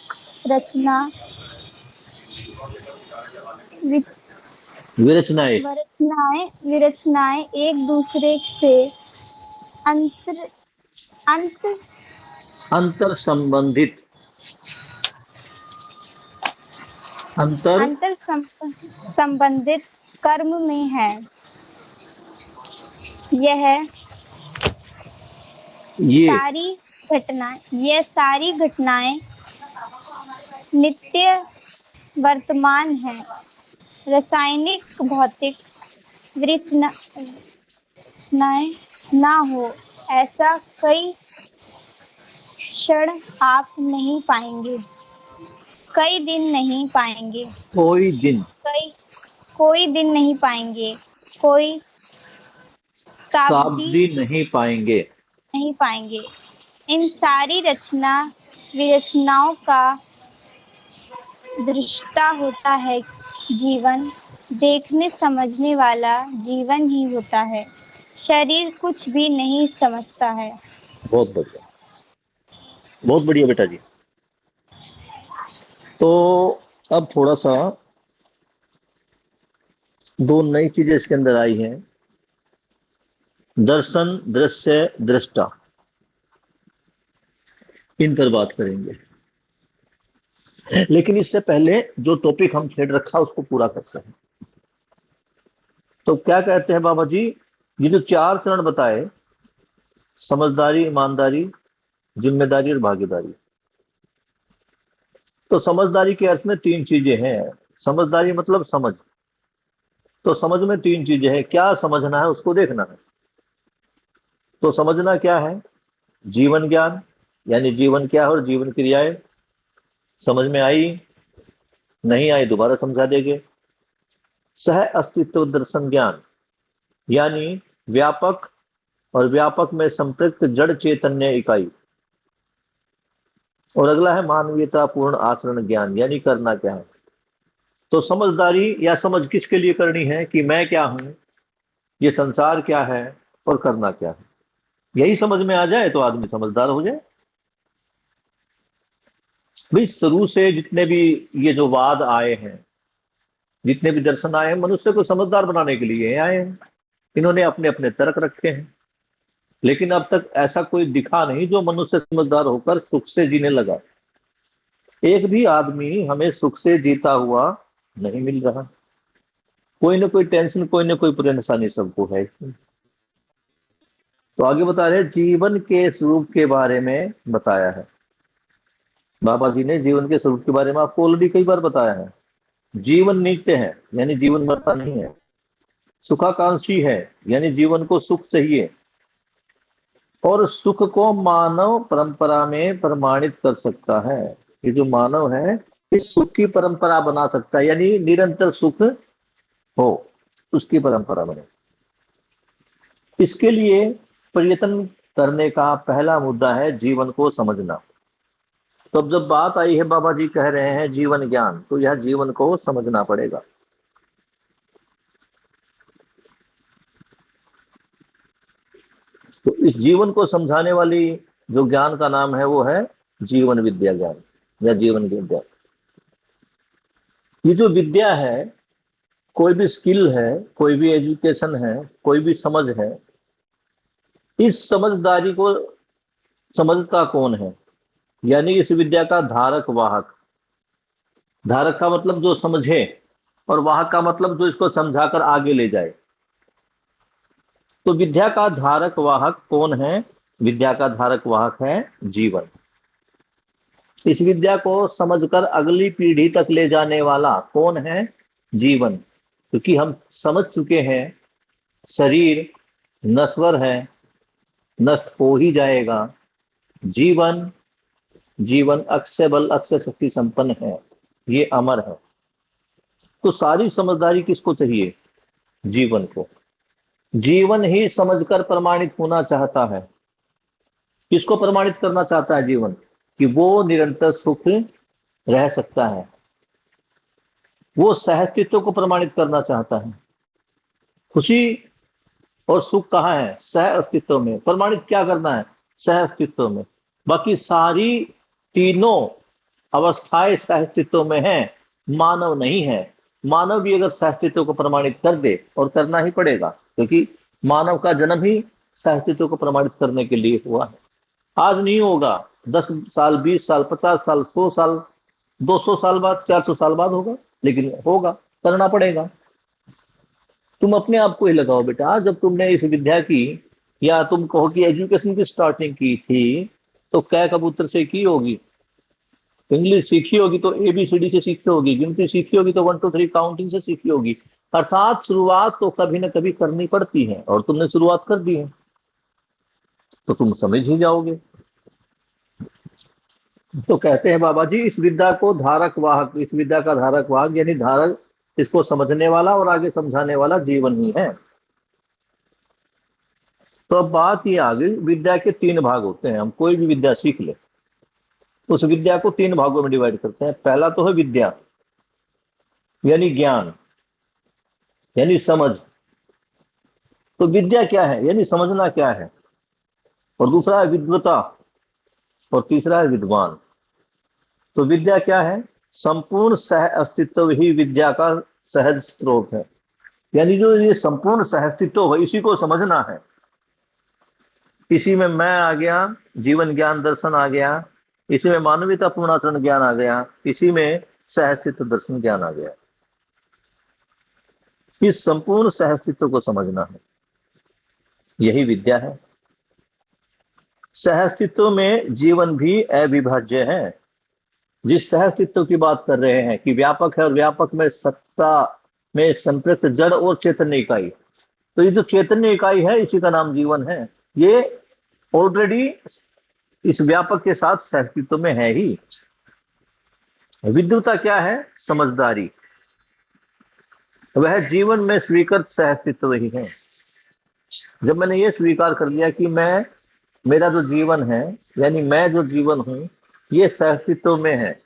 विरचनाएं एक दूसरे से अंतर संबंधित कर्म में है। यह सारी घटनाएं नित्य वर्तमान है। रासायनिक भौतिक विरचनाएं ना हो ऐसा कई क्षण आप नहीं पाएंगे, कई दिन नहीं पाएंगे, कोई दिन नहीं पाएंगे, कोई शताब्दी नहीं पाएंगे। इन सारी विरचनाओं का दृष्टा होता है जीवन। देखने समझने वाला जीवन ही होता है। शरीर कुछ भी नहीं समझता है। बहुत बढ़िया बेटा जी। तो अब थोड़ा सा दो नई चीजें इसके अंदर आई हैं, दर्शन, दृश्य, दृष्टा। इन पर बात करेंगे, लेकिन इससे पहले जो टॉपिक हम छेड़ रखा उसको पूरा करते हैं। तो क्या कहते हैं बाबा जी, ये जो 4 चरण बताए, समझदारी, ईमानदारी, जिम्मेदारी और भागीदारी। तो समझदारी के अर्थ में 3 चीजें हैं। समझदारी मतलब समझ। तो समझ में 3 चीजें हैं। क्या समझना है उसको देखना है। तो समझना क्या है? जीवन ज्ञान, यानी जीवन क्या है और जीवन क्रियाएं। समझ में आई, नहीं आई दोबारा समझा देंगे। सह अस्तित्व दर्शन ज्ञान, यानी व्यापक और व्यापक में संपृक्त जड़ चैतन्य इकाई। और अगला है मानवीयता पूर्ण आचरण ज्ञान, यानी करना क्या है। तो समझदारी या समझ किसके लिए करनी है कि मैं क्या हूं, ये संसार क्या है और करना क्या है। यही समझ में आ जाए तो आदमी समझदार हो जाए। भाई शुरू से जितने भी ये जो वाद आए हैं, जितने भी दर्शन आए हैं, मनुष्य को समझदार बनाने के लिए आए हैं। इन्होंने अपने अपने तर्क रखे हैं, लेकिन अब तक ऐसा कोई दिखा नहीं जो मनुष्य समझदार होकर सुख से जीने लगा। एक भी आदमी हमें सुख से जीता हुआ नहीं मिल रहा। कोई ना कोई टेंशन, कोई ना कोई परेशानी सबको है। तो आगे बता रहे हैं, जीवन के स्वरूप के बारे में बताया है। बाबा जी ने जीवन के स्वरूप के बारे में आपको ऑलरेडी कई बार बताया है। जीवन नित्य है, यानी जीवन मरता नहीं है। सुखाकांक्षी है, यानी जीवन को सुख चाहिए, और सुख को मानव परंपरा में प्रमाणित कर सकता है। ये जो मानव है, इस सुख की परंपरा बना सकता है, यानी निरंतर सुख हो, उसकी परंपरा बने। इसके लिए प्रयत्न करने का पहला मुद्दा है जीवन को समझना। तो अब जब बात आई है, बाबा जी कह रहे हैं जीवन ज्ञान, तो यह जीवन को समझना पड़ेगा। तो इस जीवन को समझाने वाली जो ज्ञान का नाम है वो है जीवन विद्या ज्ञान या जीवन विद्या। ये जो विद्या है, कोई भी स्किल है, कोई भी एजुकेशन है, कोई भी समझ है, इस समझदारी को समझता कौन है? यानी इस विद्या का धारक वाहक। धारक का मतलब जो समझे, और वाहक का मतलब जो इसको समझाकर आगे ले जाए। तो विद्या का धारक वाहक कौन है? विद्या का धारक वाहक है जीवन। इस विद्या को समझकर अगली पीढ़ी तक ले जाने वाला कौन है? जीवन। क्योंकि हम समझ चुके हैं शरीर नश्वर है, नष्ट हो ही जाएगा। जीवन, जीवन अक्षय बल अक्षय शक्ति संपन्न है, ये अमर है। तो सारी समझदारी किसको चाहिए? जीवन को। जीवन ही समझकर प्रमाणित होना चाहता है। किसको प्रमाणित करना चाहता है जीवन? कि वो निरंतर सुख रह सकता है। वो सहअस्तित्व को प्रमाणित करना चाहता है। खुशी और सुख कहाँ है? सह अस्तित्व में। प्रमाणित क्या करना है? सह अस्तित्व में। बाकी सारी तीनों अवस्थाएं सह अस्तित्व में है, मानव नहीं है। मानव भी अगर सह अस्तित्व को प्रमाणित कर दे, और करना ही पड़ेगा, क्योंकि मानव का जन्म ही सह अस्तित्व को प्रमाणित करने के लिए हुआ है। आज नहीं होगा, 10 साल, 20 साल, 50 साल, 100 साल, 200 साल बाद, 400 साल बाद होगा, लेकिन होगा, करना पड़ेगा। तुम अपने आप को ही लगाओ बेटा, जब तुमने इस विद्या की, या तुम कहो कि एजुकेशन की स्टार्टिंग की थी, तो कै कबूतर से की होगी। इंग्लिश सीखी होगी तो ABCD से सीखी होगी, गिनती सीखी होगी तो 1 2 3 काउंटिंग से सीखी होगी। अर्थात शुरुआत तो कभी ना कभी करनी पड़ती है, और तुमने शुरुआत कर दी है, तो तुम समझ ही जाओगे। तो कहते हैं बाबा जी, इस विद्या को धारक वाहक, इस विद्या का धारक वाहक यानी धारक, इसको समझने वाला और आगे समझाने वाला जीवन ही है। तो अब बात ये आ गई, विद्या के 3 भाग होते हैं। हम कोई भी विद्या सीख ले, उस विद्या को 3 भागों में डिवाइड करते हैं। पहला तो है विद्या, यानी ज्ञान, यानी समझ। तो विद्या क्या है? यानी समझना क्या है। और दूसरा है विद्वता, और तीसरा है विद्वान। तो विद्या क्या है? संपूर्ण सह अस्तित्व ही विद्या का सहज स्रोत है। यानी जो ये संपूर्ण सह अस्तित्व है, इसी को समझना है। इसी में मैं आ गया, जीवन ज्ञान दर्शन आ गया, इसी में मानवीयता पूर्णाचरण ज्ञान आ गया, इसी में सह अस्तित्व दर्शन ज्ञान आ गया। इस संपूर्ण सह अस्तित्व को समझना है, यही विद्या है। सह अस्तित्व में जीवन भी अविभाज्य है। जिस सह अस्तित्व की बात कर रहे हैं कि व्यापक है, और व्यापक में सत्ता में संपृक्त जड़ और चैतन्य इकाई, तो ये जो चैतन्य इकाई है, इसी का नाम जीवन है। ये ऑलरेडी इस व्यापक के साथ सह अस्तित्व में है ही। विद्वता क्या है? समझदारी। वह जीवन में स्वीकृत सह अस्तित्व ही है। जब मैंने ये स्वीकार कर लिया कि मेरा जो जीवन है, यानी मैं जो जीवन हूं, ये सह अस्तित्व में है।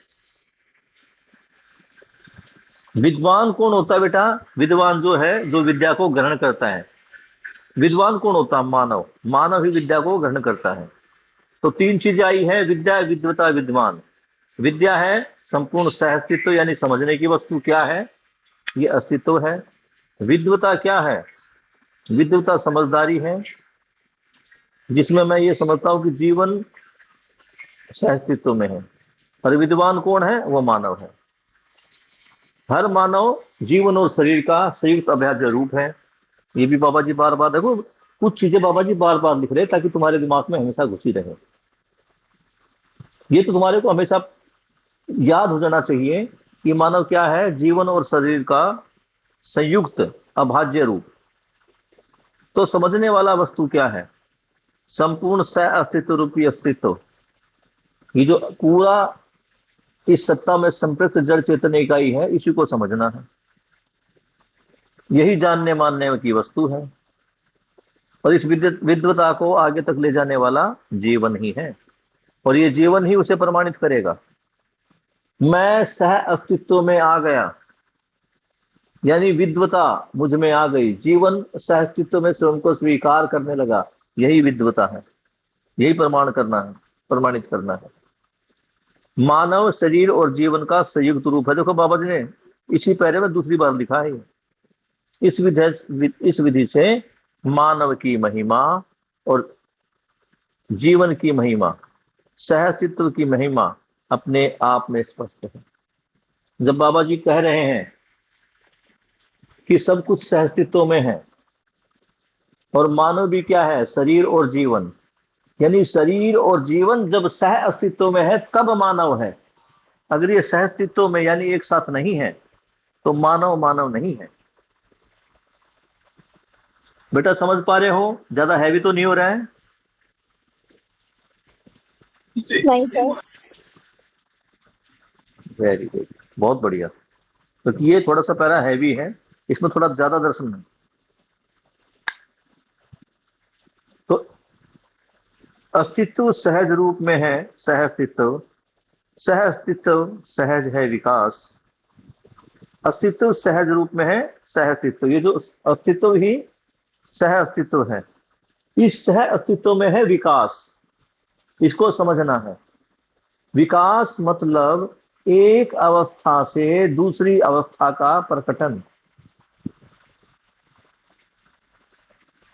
विद्वान कौन होता है बेटा? विद्वान जो है, जो विद्या को ग्रहण करता है। विद्वान कौन होता है? मानव। मानव ही विद्या को ग्रहण करता है। तो 3 चीजें आई है, विद्या, विद्वता, विद्वान। विद्या है संपूर्ण सह अस्तित्व, यानी समझने की वस्तु क्या है, ये अस्तित्व है। विद्वता क्या है? विद्वता समझदारी है, जिसमें मैं ये समझता हूं कि जीवन सह अस्तित्व में है। और विद्वान कौन है? वो मानव है। हर मानव जीवन और शरीर का संयुक्त अभेद्य रूप है। ये भी बाबा जी बार बार, देखो कुछ चीजें बाबा जी बार बार लिख रहे हैं ताकि तुम्हारे दिमाग में हमेशा घुसी रहे। ये तो तुम्हारे को हमेशा याद हो जाना चाहिए कि मानव क्या है, जीवन और शरीर का संयुक्त अभाज्य रूप। तो समझने वाला वस्तु क्या है, संपूर्ण सह अस्तित्व रूपी अस्तित्व। ये जो पूरा इस सत्ता में संपृक्त जड़ चेतन इकाई है, इसी को समझना है। यही जानने मानने की वस्तु है और इस विद्वता को आगे तक ले जाने वाला जीवन ही है और ये जीवन ही उसे प्रमाणित करेगा। मैं सह अस्तित्व में आ गया, यानी विद्वता मुझ में आ गई, जीवन सह अस्तित्व में स्वयं को स्वीकार करने लगा। यही विद्वता है, यही प्रमाण करना है, प्रमाणित करना है। मानव शरीर और जीवन का संयुक्त रूप है। देखो बाबा जी ने इसी पैरे में दूसरी बार लिखा है। इस विधि से मानव की महिमा और जीवन की महिमा, सहअस्तित्व की महिमा अपने आप में स्पष्ट है। जब बाबा जी कह रहे हैं कि सब कुछ सहअस्तित्व में है और मानव भी क्या है, शरीर और जीवन, यानी शरीर और जीवन जब सह अस्तित्व में है तब मानव है। अगर ये सह अस्तित्व में यानी एक साथ नहीं है तो मानव मानव नहीं है। बेटा समझ पा रहे हो? ज्यादा हैवी तो नहीं हो रहा है? नहीं सर। वेरी गुड, बहुत बढ़िया। तो ये थोड़ा सा पैरा हैवी है, इसमें थोड़ा ज्यादा दर्शन है। तो अस्तित्व सहज रूप में है, सह अस्तित्व, सह अस्तित्व सहज है विकास। अस्तित्व सहज रूप में है, सह अस्तित्व, ये जो अस्तित्व ही सह अस्तित्व है। इस सह अस्तित्व में है विकास, इसको समझना है। विकास मतलब एक अवस्था से दूसरी अवस्था का प्रकटन।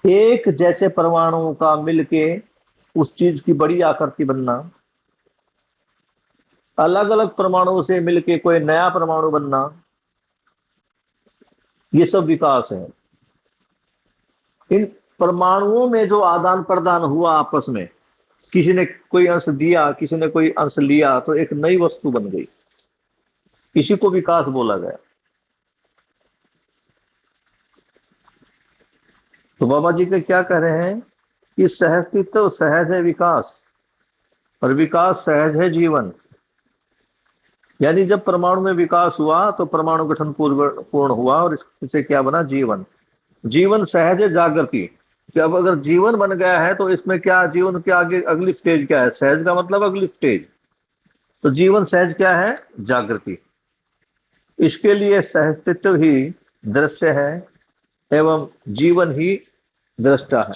एक जैसे परमाणुओं का मिलके उस चीज की बड़ी आकृति बनना, अलग अलग परमाणुओं से मिलके कोई नया परमाणु बनना, ये सब विकास है। इन परमाणुओं में जो आदान प्रदान हुआ आपस में, किसी ने कोई अंश दिया, किसी ने कोई अंश लिया, तो एक नई वस्तु बन गई। इसी को विकास बोला गया। तो बाबा जी के क्या कह रहे हैं कि सहअस्तित्व सहज है विकास और विकास सहज है जीवन। यानी जब परमाणु में विकास हुआ तो परमाणु गठन पूर्ण हुआ और इससे क्या बना, जीवन। जीवन सहज है जागृति। कि अब अगर जीवन बन गया है तो इसमें क्या, जीवन के आगे अगली स्टेज क्या है, सहज का मतलब अगली स्टेज। तो जीवन सहज क्या है, जागृति। इसके लिए सहअस्तित्व ही दृश्य है एवं जीवन ही दृष्टा है।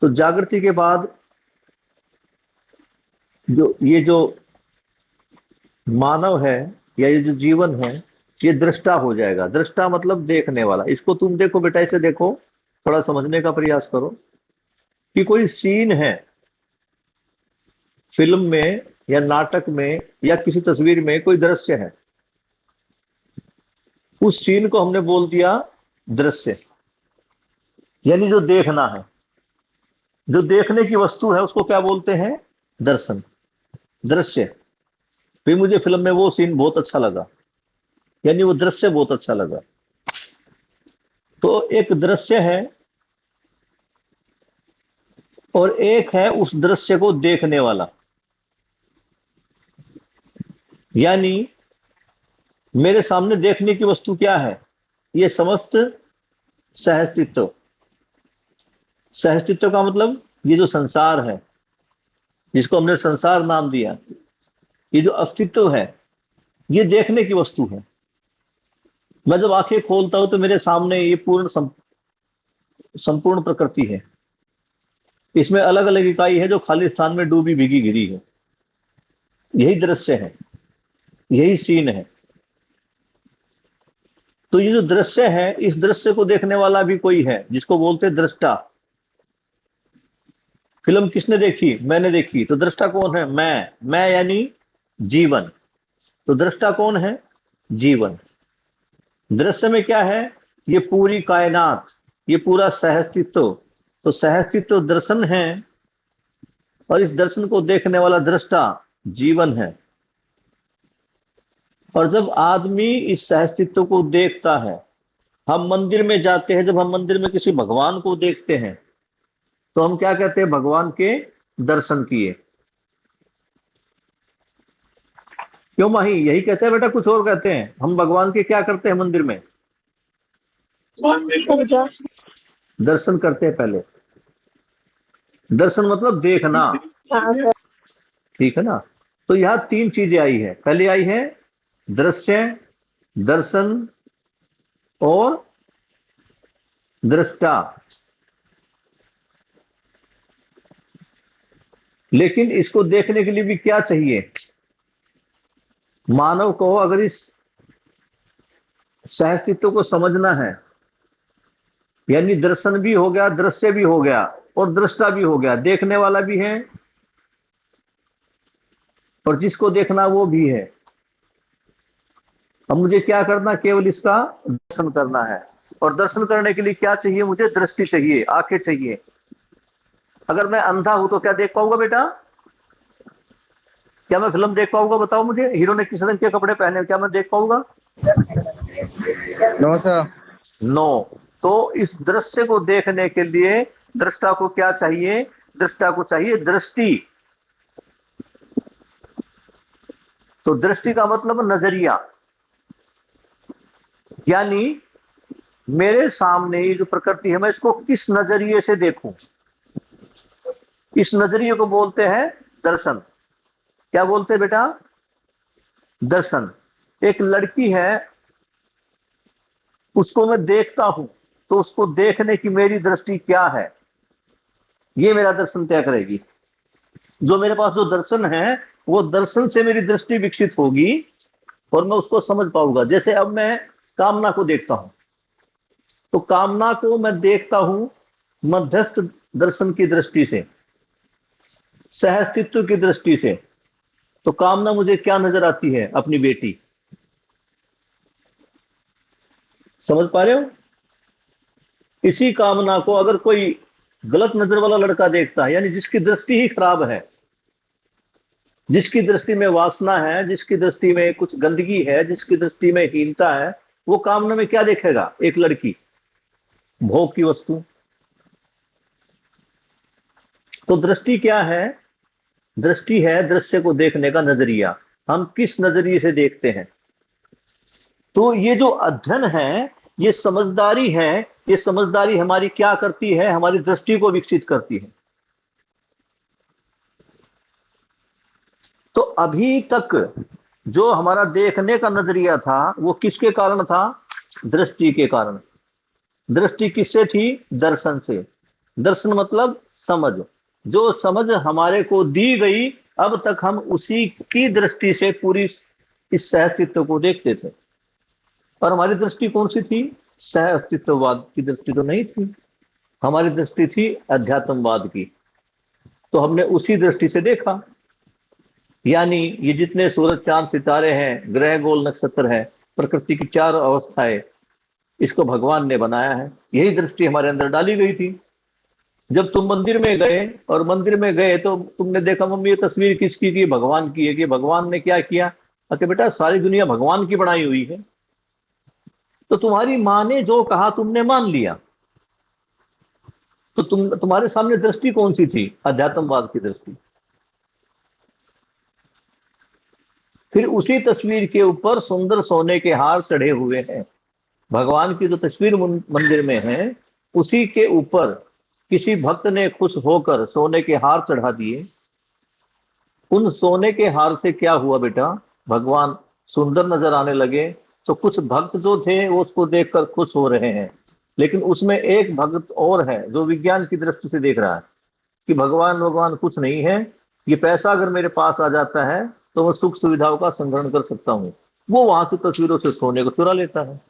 तो जागृति के बाद जो मानव है या ये जो जीवन है, ये दृष्टा हो जाएगा। दृष्टा मतलब देखने वाला। इसको तुम देखो बेटा, इसे देखो, थोड़ा समझने का प्रयास करो कि कोई सीन है फिल्म में या नाटक में या किसी तस्वीर में, कोई दृश्य है, उस सीन को हमने बोल दिया दृश्य, यानी जो देखना है, जो देखने की वस्तु है उसको क्या बोलते हैं, दर्शन, दृश्य। फिर मुझे फिल्म में वो सीन बहुत अच्छा लगा, यानी वो दृश्य बहुत अच्छा लगा। तो एक दृश्य है और एक है उस दृश्य को देखने वाला। यानी मेरे सामने देखने की वस्तु क्या है, ये समस्त सहअस्तित्व। सहअस्तित्व का मतलब ये जो संसार है, जिसको हमने संसार नाम दिया, ये जो अस्तित्व है, ये देखने की वस्तु है। मैं जब आंखें खोलता हूं तो मेरे सामने ये संपूर्ण प्रकृति है। इसमें अलग अलग इकाई है जो खाली स्थान में डूबी भीगी गिरी है। यही दृश्य है, यही सीन है। तो ये जो दृश्य है, इस दृश्य को देखने वाला भी कोई है जिसको बोलते हैं दृष्टा। फिल्म किसने देखी, मैंने देखी, तो दृष्टा कौन है, मैं यानी जीवन। तो दृष्टा कौन है, जीवन। दृश्य में क्या है? ये पूरी कायनात, ये पूरा सहअस्तित्व। तो सहअस्तित्व दर्शन है और इस दर्शन को देखने वाला दृष्टा जीवन है। और जब आदमी इस सहअस्तित्व को देखता है, हम मंदिर में जाते हैं, जब हम मंदिर में किसी भगवान को देखते हैं तो हम क्या कहते हैं? भगवान के दर्शन किए। क्यों माही? यही कहते हैं बेटा, कुछ और कहते हैं? हम भगवान के क्या करते हैं मंदिर में? दर्शन करते हैं पहले। दर्शन मतलब देखना, ठीक है ना? तो यहां तीन चीजें आई है। पहले आई है दृश्य, दर्शन और दृष्टा। लेकिन इसको देखने के लिए भी क्या चाहिए? मानव को अगर इस सहअस्तित्व को समझना है, यानी दर्शन भी हो गया, दृश्य भी हो गया और दृष्टा भी हो गया, देखने वाला भी है और जिसको देखना वो भी है। अब मुझे क्या करना? केवल इसका दर्शन करना है। और दर्शन करने के लिए क्या चाहिए? मुझे दृष्टि चाहिए, आंखें चाहिए। अगर मैं अंधा हूं तो क्या देख पाऊंगा बेटा? क्या मैं फिल्म देख पाऊंगा? बताओ मुझे, हीरो ने किस रंग के कपड़े पहने, क्या मैं देख पाऊंगा? No sir. नो। तो इस दृश्य को देखने के लिए दृष्टा को क्या चाहिए? दृष्टा को चाहिए दृष्टि। तो दृष्टि का मतलब नजरिया, यानी मेरे सामने ये जो प्रकृति है, मैं इसको किस नजरिए से देखूं, इस नजरिए को बोलते हैं दर्शन। क्या बोलते हैं बेटा? दर्शन। एक लड़की है, उसको मैं देखता हूं, तो उसको देखने की मेरी दृष्टि क्या है, ये मेरा दर्शन तय करेगी। जो मेरे पास जो दर्शन है, वो दर्शन से मेरी दृष्टि विकसित होगी और मैं उसको समझ पाऊंगा। जैसे अब मैं कामना को देखता हूं, तो कामना को मैं देखता हूं मध्यस्थ दर्शन की दृष्टि से, सहअस्तित्व की दृष्टि से। तो कामना मुझे क्या नजर आती है? अपनी बेटी। समझ पा रहे हो? इसी कामना को अगर कोई गलत नजर वाला लड़का देखता है, यानी जिसकी दृष्टि ही खराब है, जिसकी दृष्टि में वासना है, जिसकी दृष्टि में कुछ गंदगी है, जिसकी दृष्टि में हीनता है, वो कामना में क्या देखेगा? एक लड़की, भोग की वस्तु। तो दृष्टि क्या है? दृष्टि है दृश्य को देखने का नजरिया। हम किस नजरिए से देखते हैं। तो ये जो अध्ययन है, ये समझदारी है। ये समझदारी हमारी क्या करती है? हमारी दृष्टि को विकसित करती है। तो अभी तक जो हमारा देखने का नजरिया था, वो किसके कारण था? दृष्टि के कारण। दृष्टि किससे थी? दर्शन से। दर्शन मतलब समझ। जो समझ हमारे को दी गई, अब तक हम उसी की दृष्टि से पूरी इस सहअस्तित्व को देखते थे। और हमारी दृष्टि कौन सी थी? सहअस्तित्ववाद की दृष्टि तो नहीं थी, हमारी दृष्टि थी अध्यात्मवाद की। तो हमने उसी दृष्टि से देखा। यानी ये जितने सूरज चांद सितारे हैं, ग्रह गोल नक्षत्र है, प्रकृति की चार अवस्थाएं, इसको भगवान ने बनाया है। यही दृष्टि हमारे अंदर डाली गई थी। जब तुम मंदिर में गए और मंदिर में गए तो तुमने देखा, मम्मी ये तस्वीर किसकी की? भगवान की है। कि भगवान ने क्या किया? अरे बेटा, सारी दुनिया भगवान की बनाई हुई है। तो तुम्हारी माँ ने जो कहा तुमने मान लिया। तो तुम्हारे सामने दृष्टि कौन सी थी? अध्यात्मवाद की दृष्टि। फिर उसी तस्वीर के ऊपर सुंदर सोने के हार चढ़े हुए हैं। भगवान की जो तस्वीर मंदिर में है, उसी के ऊपर किसी भक्त ने खुश होकर सोने के हार चढ़ा दिए। उन सोने के हार से क्या हुआ बेटा? भगवान सुंदर नजर आने लगे। तो कुछ भक्त जो थे वो उसको देखकर खुश हो रहे हैं, लेकिन उसमें एक भक्त और है जो विज्ञान की दृष्टि से देख रहा है कि भगवान भगवान कुछ नहीं है, ये पैसा अगर मेरे पास आ जाता है तो मैं सुख सुविधाओं का संग्रहण कर सकता हूं। वो वहां से तस्वीरों से सोने को चुरा लेता है।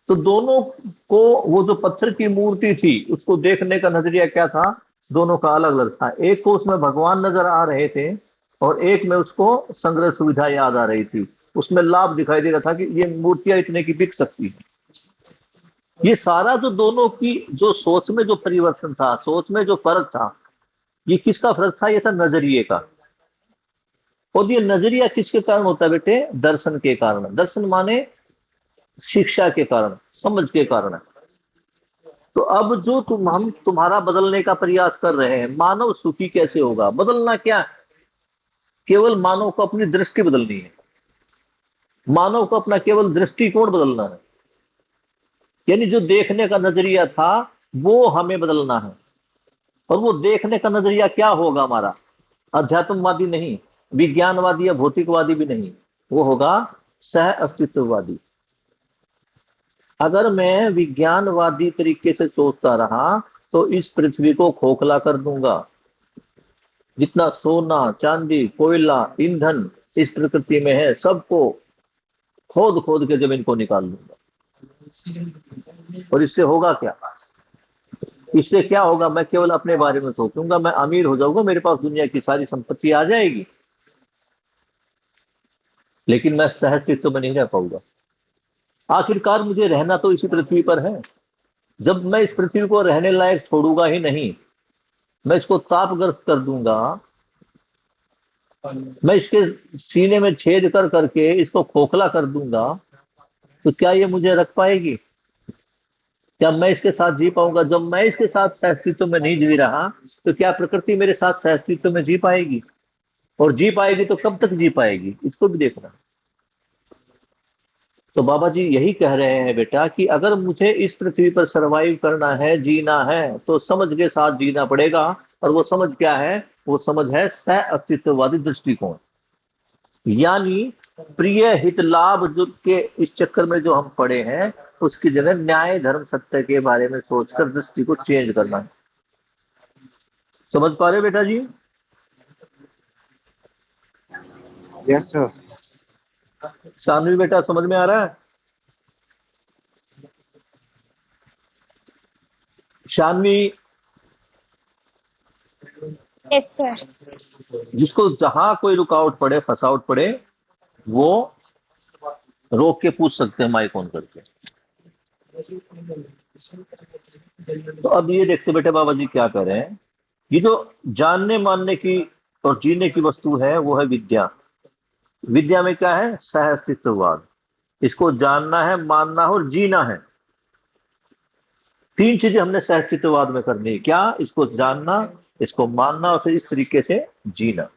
तो दोनों को, वो जो पत्थर की मूर्ति थी, उसको देखने का नजरिया क्या था? दोनों का अलग अलग था। एक को उसमें भगवान नजर आ रहे थे और एक में उसको संग्रह सुविधा याद आ रही थी। उसमें लाभ दिखाई दे रहा था कि ये मूर्तियां इतने की बिक सकती हैं। ये सारा जो दोनों की जो सोच में जो परिवर्तन था, सोच में जो फर्क था, ये किसका फर्क था? ये था नजरिए का। और ये नजरिया किसके कारण होता है बेटे? दर्शन के कारण। दर्शन माने शिक्षा के कारण, समझ के कारण। तो अब जो हम तुम्हारा बदलने का प्रयास कर रहे हैं, मानव सुखी कैसे होगा? बदलना क्या? केवल मानव को अपनी दृष्टि बदलनी है। मानव को अपना केवल दृष्टिकोण बदलना है। यानी जो देखने का नजरिया था वो हमें बदलना है। और वो देखने का नजरिया क्या होगा हमारा? अध्यात्मवादी नहीं, विज्ञानवादी या भौतिकवादी भी नहीं, वो होगा सह अस्तित्ववादी। अगर मैं विज्ञानवादी तरीके से सोचता रहा तो इस पृथ्वी को खोखला कर दूंगा। जितना सोना, चांदी, कोयला, ईंधन इस प्रकृति में है, सबको खोद खोद के जमीन को निकाल दूंगा। और इससे होगा क्या? इससे क्या होगा? मैं केवल अपने बारे में सोचूंगा, मैं अमीर हो जाऊंगा, मेरे पास दुनिया की सारी संपत्ति आ जाएगी, लेकिन मैं सहअस्तित्व में नहीं रह पाऊंगा। आखिरकार मुझे रहना तो इसी पृथ्वी पर है। जब मैं इस पृथ्वी को रहने लायक छोड़ूंगा ही नहीं, मैं इसको तापग्रस्त कर दूंगा, मैं इसके सीने में छेद कर करके इसको खोखला कर दूंगा, तो क्या ये मुझे रख पाएगी? क्या मैं इसके साथ जी पाऊंगा? जब मैं इसके साथ सहअस्तित्व में नहीं जी रहा, तो क्या प्रकृति मेरे साथ सहअस्तित्व में जी पाएगी? और जी पाएगी तो कब तक जी पाएगी? इसको भी देखना। तो बाबा जी यही कह रहे हैं बेटा कि अगर मुझे इस पृथ्वी पर सरवाइव करना है, जीना है, तो समझ के साथ जीना पड़ेगा। और वो समझ क्या है? वो समझ है सह अस्तित्ववादी दृष्टिकोण। यानी प्रिय हित लाभ जो के इस चक्कर में जो हम पड़े हैं, उसकी जगह न्याय धर्म सत्य के बारे में सोचकर दृष्टि को चेंज करना है। समझ पा रहे हो बेटा जी? Yes sir. सानवी बेटा समझ में आ रहा है? शानवी? Yes sir. जिसको जहां कोई रुकावट पड़े, फसावट पड़े, वो रोक के पूछ सकते हैं माइक ऑन करके। तो अब ये देखते बेटे बाबा जी क्या कह रहे हैं। ये जो जानने मानने की और जीने की वस्तु है वो है विद्या। विद्या में क्या है? सह अस्तित्ववाद। इसको जानना है, मानना है और जीना है। तीन चीजें हमने सह अस्तित्ववाद में करनी है। क्या? इसको जानना, इसको मानना और फिर इस तरीके से जीना।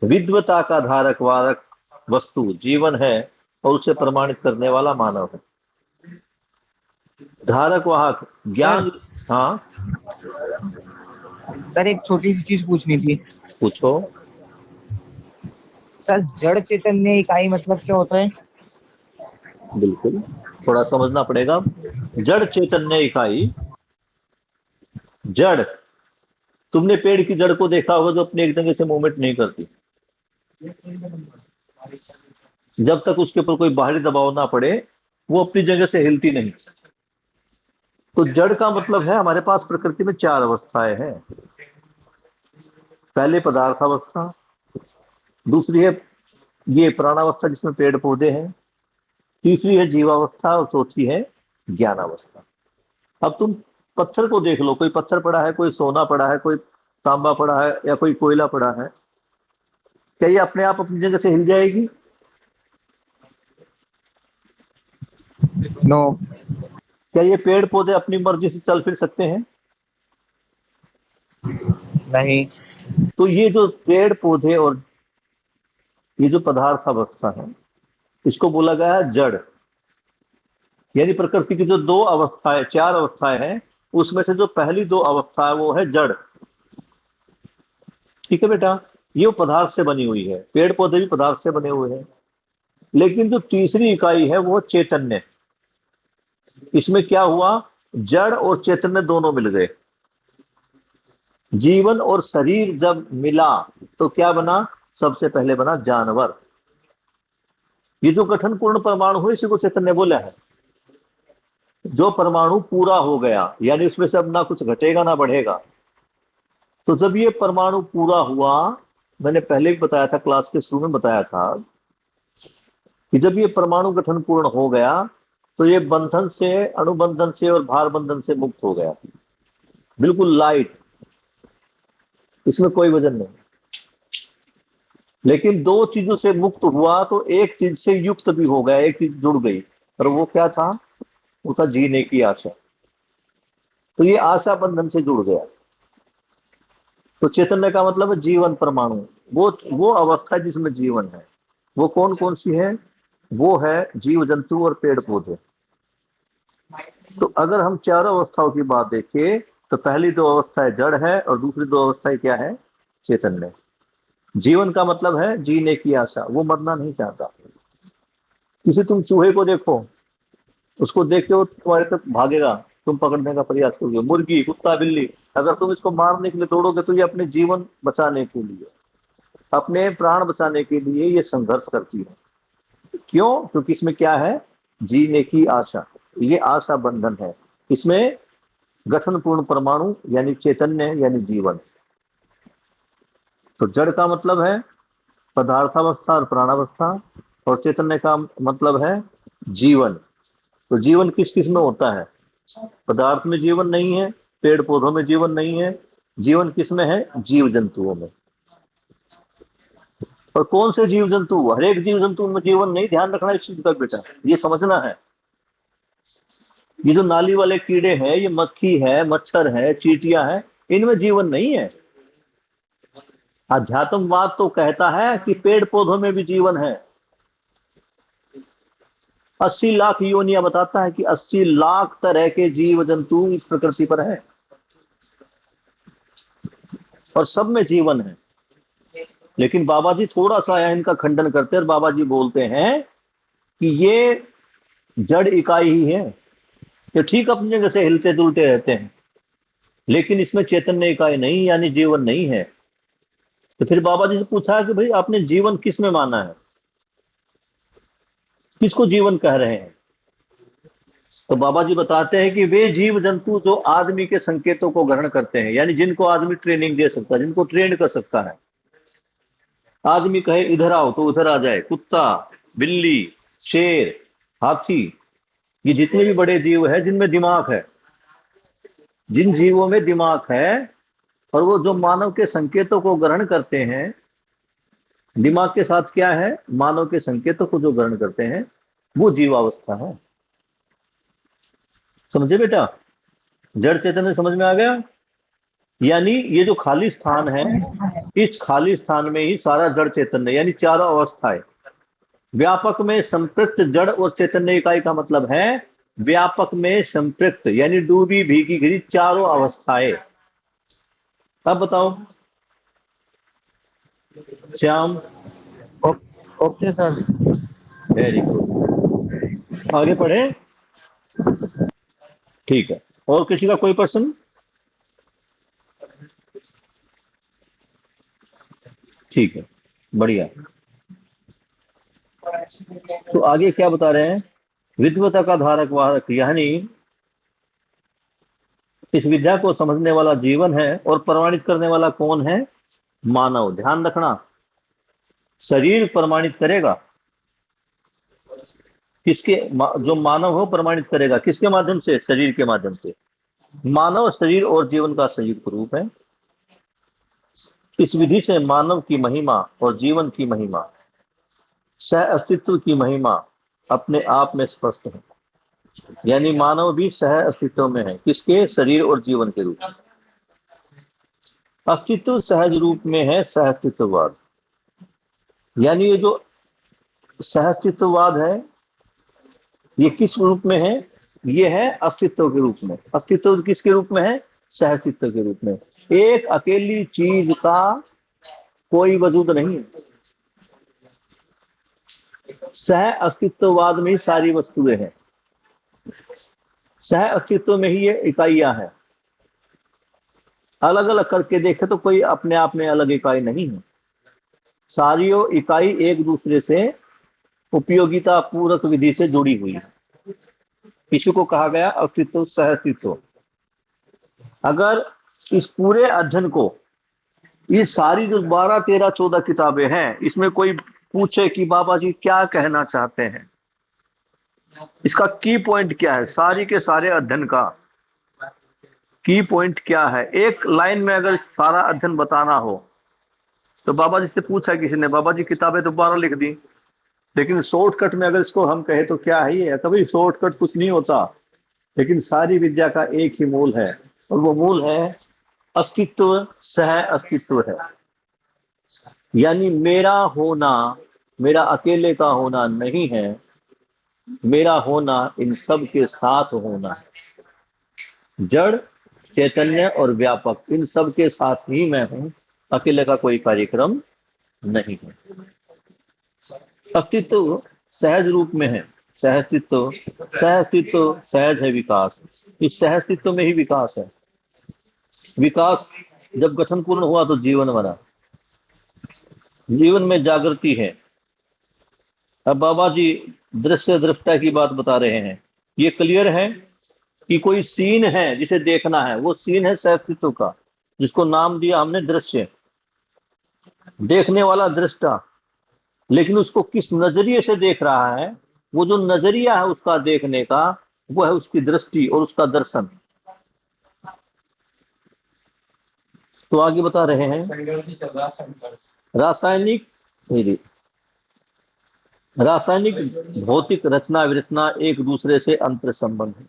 विद्वता का धारक वारक वस्तु जीवन है और उसे प्रमाणित करने वाला मानव है। धारक वाहक ज्ञान। हाँ सर एक छोटी सी चीज पूछनी थी। पूछो। सर जड़ चैतन्य इकाई मतलब क्या होता है? बिल्कुल, थोड़ा समझना पड़ेगा। जड़ चैतन्य इकाई। जड़, तुमने पेड़ की जड़ को देखा होगा जो अपनी एक जगह से मूवमेंट नहीं करती। जब तक उसके ऊपर कोई बाहरी दबाव ना पड़े वो अपनी जगह से हिलती नहीं। तो जड़ का मतलब है हमारे पास प्रकृति में चार अवस्थाएं हैं। पहले पदार्थ अवस्था, दूसरी है ये प्राणावस्था जिसमें पेड़ पौधे हैं, तीसरी है जीवावस्था और चौथी है ज्ञानावस्था। अब तुम पत्थर को देख लो, कोई पत्थर पड़ा है, कोई सोना पड़ा है, कोई तांबा पड़ा है या कोई कोयला पड़ा है, क्या ये अपने आप अपनी जगह से हिल जाएगी? नो। क्या ये पेड़ पौधे अपनी मर्जी से चल फिर सकते हैं? नहीं। तो ये जो पेड़ पौधे और ये जो पदार्थ अवस्था है, इसको बोला गया है जड़। यानी प्रकृति की जो दो अवस्थाएं, चार अवस्थाएं हैं, उसमें से जो पहली दो अवस्था है वो है जड़। ठीक है बेटा? ये पदार्थ से बनी हुई है, पेड़ पौधे भी पदार्थ से बने हुए हैं। लेकिन जो तीसरी इकाई है वो चैतन्य। इसमें क्या हुआ? जड़ और चैतन्य दोनों मिल गए। जीवन और शरीर जब मिला तो क्या बना? सबसे पहले बना जानवर। ये जो गठन पूर्ण परमाणु है इसी को चैतन्य बोला है। जो परमाणु पूरा हो गया यानी उसमें से अब ना कुछ घटेगा ना बढ़ेगा। तो जब ये परमाणु पूरा हुआ, मैंने पहले भी बताया था, क्लास के शुरू में बताया था कि जब ये परमाणु गठन पूर्ण हो गया तो ये बंधन से, अणुबंधन से और भार बंधन से मुक्त हो गया, बिल्कुल लाइट, इसमें कोई वजन नहीं। लेकिन दो चीजों से मुक्त हुआ तो एक चीज से युक्त भी हो गया, एक चीज जुड़ गई, और वो क्या था? वो था जीने की आशा। तो ये आशा बंधन से जुड़ गया। तो चैतन्य का मतलब है जीवन परमाणु, वो अवस्था जिसमें जीवन है। वो कौन कौन सी है? वो है जीव जंतु और पेड़ पौधे। तो अगर हम चारों अवस्थाओं की बात देखें तो पहली दो अवस्थाएं जड़ है और दूसरी दो अवस्थाएं क्या है? चैतन्य। जीवन का मतलब है जीने की आशा, वो मरना नहीं चाहता। किसी तुम चूहे को देखो, उसको देख के वो तुम्हारे तक भागेगा, तुम पकड़ने का प्रयास करोगे। मुर्गी, कुत्ता, बिल्ली, अगर तुम इसको मारने के लिए दौड़ोगे तो ये अपने जीवन बचाने के लिए, अपने प्राण बचाने के लिए ये संघर्ष करती है। क्यों? क्योंकि इसमें क्या है? जीने की आशा। ये आशा बंधन है। इसमें गठन पूर्ण परमाणु यानी चैतन्य यानी जीवन। तो जड़ का मतलब है पदार्थावस्था और प्राणावस्था, और चैतन्य का मतलब है जीवन। तो जीवन किस किस में होता है? पदार्थ में जीवन नहीं है, पेड़ पौधों में जीवन नहीं है। जीवन किस में है? जीव जंतुओं में। और कौन से जीव जंतु? हर एक जीव जंतु में जीवन नहीं, ध्यान रखना इस चीज का बेटा, ये समझना है। ये जो नाली वाले कीड़े हैं, ये मक्खी है, मच्छर है, चींटियां है, इनमें जीवन नहीं है। अध्यात्मवाद तो कहता है कि पेड़ पौधों में भी जीवन है। 80 लाख योनियां बताता है कि 80 लाख तरह के जीव जंतु इस प्रकृति पर है और सब में जीवन है। लेकिन बाबा जी थोड़ा सा इनका खंडन करते हैं और बाबा जी बोलते हैं कि ये जड़ इकाई ही है, ये ठीक अपनी जगह से हिलते जुलते रहते हैं, लेकिन इसमें चैतन्य इकाई नहीं, यानी जीवन नहीं है। तो फिर बाबा जी से पूछा कि भाई आपने जीवन किस में माना है, किसको जीवन कह रहे हैं? तो बाबा जी बताते हैं कि वे जीव जंतु जो आदमी के संकेतों को ग्रहण करते हैं, यानी जिनको आदमी ट्रेनिंग दे सकता है, जिनको ट्रेन कर सकता है। आदमी कहे इधर आओ तो उधर आ जाए। कुत्ता, बिल्ली, शेर, हाथी, ये जितने भी बड़े जीव है जिनमें दिमाग है, जिन जीवों में दिमाग है और वो जो मानव के संकेतों को ग्रहण करते हैं, दिमाग के साथ क्या है? मानव के संकेतों को जो ग्रहण करते हैं, वो जीवावस्था है। समझे बेटा? जड़ चैतन्य समझ में आ गया? यानी ये जो खाली स्थान है, इस खाली स्थान में ही सारा जड़ चैतन्य यानी चारों अवस्थाएं। व्यापक में संपृक्त जड़ और चैतन्य इकाई का मतलब है व्यापक में संपृक्त यानी डूबी भीगी घिरी चारों अवस्थाएं। अब बताओ Shyam. Okay sir. Very good, आगे पढ़े। ठीक है, और किसी का कोई प्रश्न? ठीक है, बढ़िया। तो आगे क्या बता रहे हैं? विद्वता का धारक वाहक, यानी इस विद्या को समझने वाला जीवन है और प्रमाणित करने वाला कौन है? मानव। ध्यान रखना, शरीर प्रमाणित करेगा किसके? जो मानव हो प्रमाणित करेगा किसके माध्यम से? शरीर के माध्यम से। मानव शरीर और जीवन का संयुक्त रूप है। इस विधि से मानव की महिमा और जीवन की महिमा, सह अस्तित्व की महिमा अपने आप में स्पष्ट है। यानी मानव भी सह अस्तित्व में है। किसके? शरीर और जीवन के रूप में। अस्तित्व सहज रूप में है सह अस्तित्ववाद। यानी ये जो सह अस्तित्ववाद है, ये किस रूप में है? ये है अस्तित्व के रूप में। अस्तित्व किसके रूप में है? सह अस्तित्व के रूप में। एक अकेली चीज का कोई वजूद नहीं है। सह अस्तित्ववाद में ही सारी वस्तुएं हैं, सह अस्तित्व में ही ये इकाइयां हैं। अलग अलग करके देखे तो कोई अपने आप में अलग इकाई नहीं है। सारी इकाई एक दूसरे से उपयोगिता पूरक विधि से जुड़ी हुई है। इसी को कहा गया अस्तित्व, सह अस्तित्व। अगर इस पूरे अध्ययन को, ये सारी जो 12, 13, 14 किताबें हैं, इसमें कोई पूछे कि बाबा जी क्या कहना चाहते हैं, इसका की पॉइंट क्या है, सारी के सारे अध्ययन का की पॉइंट क्या है, एक लाइन में अगर सारा अध्ययन बताना हो तो बाबा जी से पूछा किसी ने, बाबा जी किताबें तो 12 लिख दी, लेकिन शॉर्टकट में अगर इसको हम कहें तो क्या है ये, कभी शॉर्टकट कुछ नहीं होता, लेकिन सारी विद्या का एक ही मूल है, और वो मूल है अस्तित्व, सह अस्तित्व है। यानी मेरा होना, मेरा अकेले का होना नहीं है, मेरा होना इन सब के साथ होना है। जड़, चैतन्य और व्यापक, इन सब के साथ ही मैं हूं, अकेले का कोई कार्यक्रम नहीं है। अस्तित्व सहज रूप में है, सहअस्तित्व, सहअस्तित्व सहज है विकास, इस सहअस्तित्व में ही विकास है। विकास जब गठन पूर्ण हुआ तो जीवन बना, जीवन में जागृति है। अब बाबा जी दृश्य दृष्टा की बात बता रहे हैं, ये क्लियर है कि कोई सीन है जिसे देखना है, वो सीन है सहअस्तित्व का, जिसको नाम दिया हमने दृश्य, देखने वाला दृष्टा। लेकिन उसको किस नजरिए से देख रहा है, वो जो नजरिया है उसका देखने का, वो है उसकी दृष्टि और उसका दर्शन। तो आगे बता रहे हैं, रासायनिक रासायनिक भौतिक रचना विरचना एक दूसरे से अंतर संबंध है।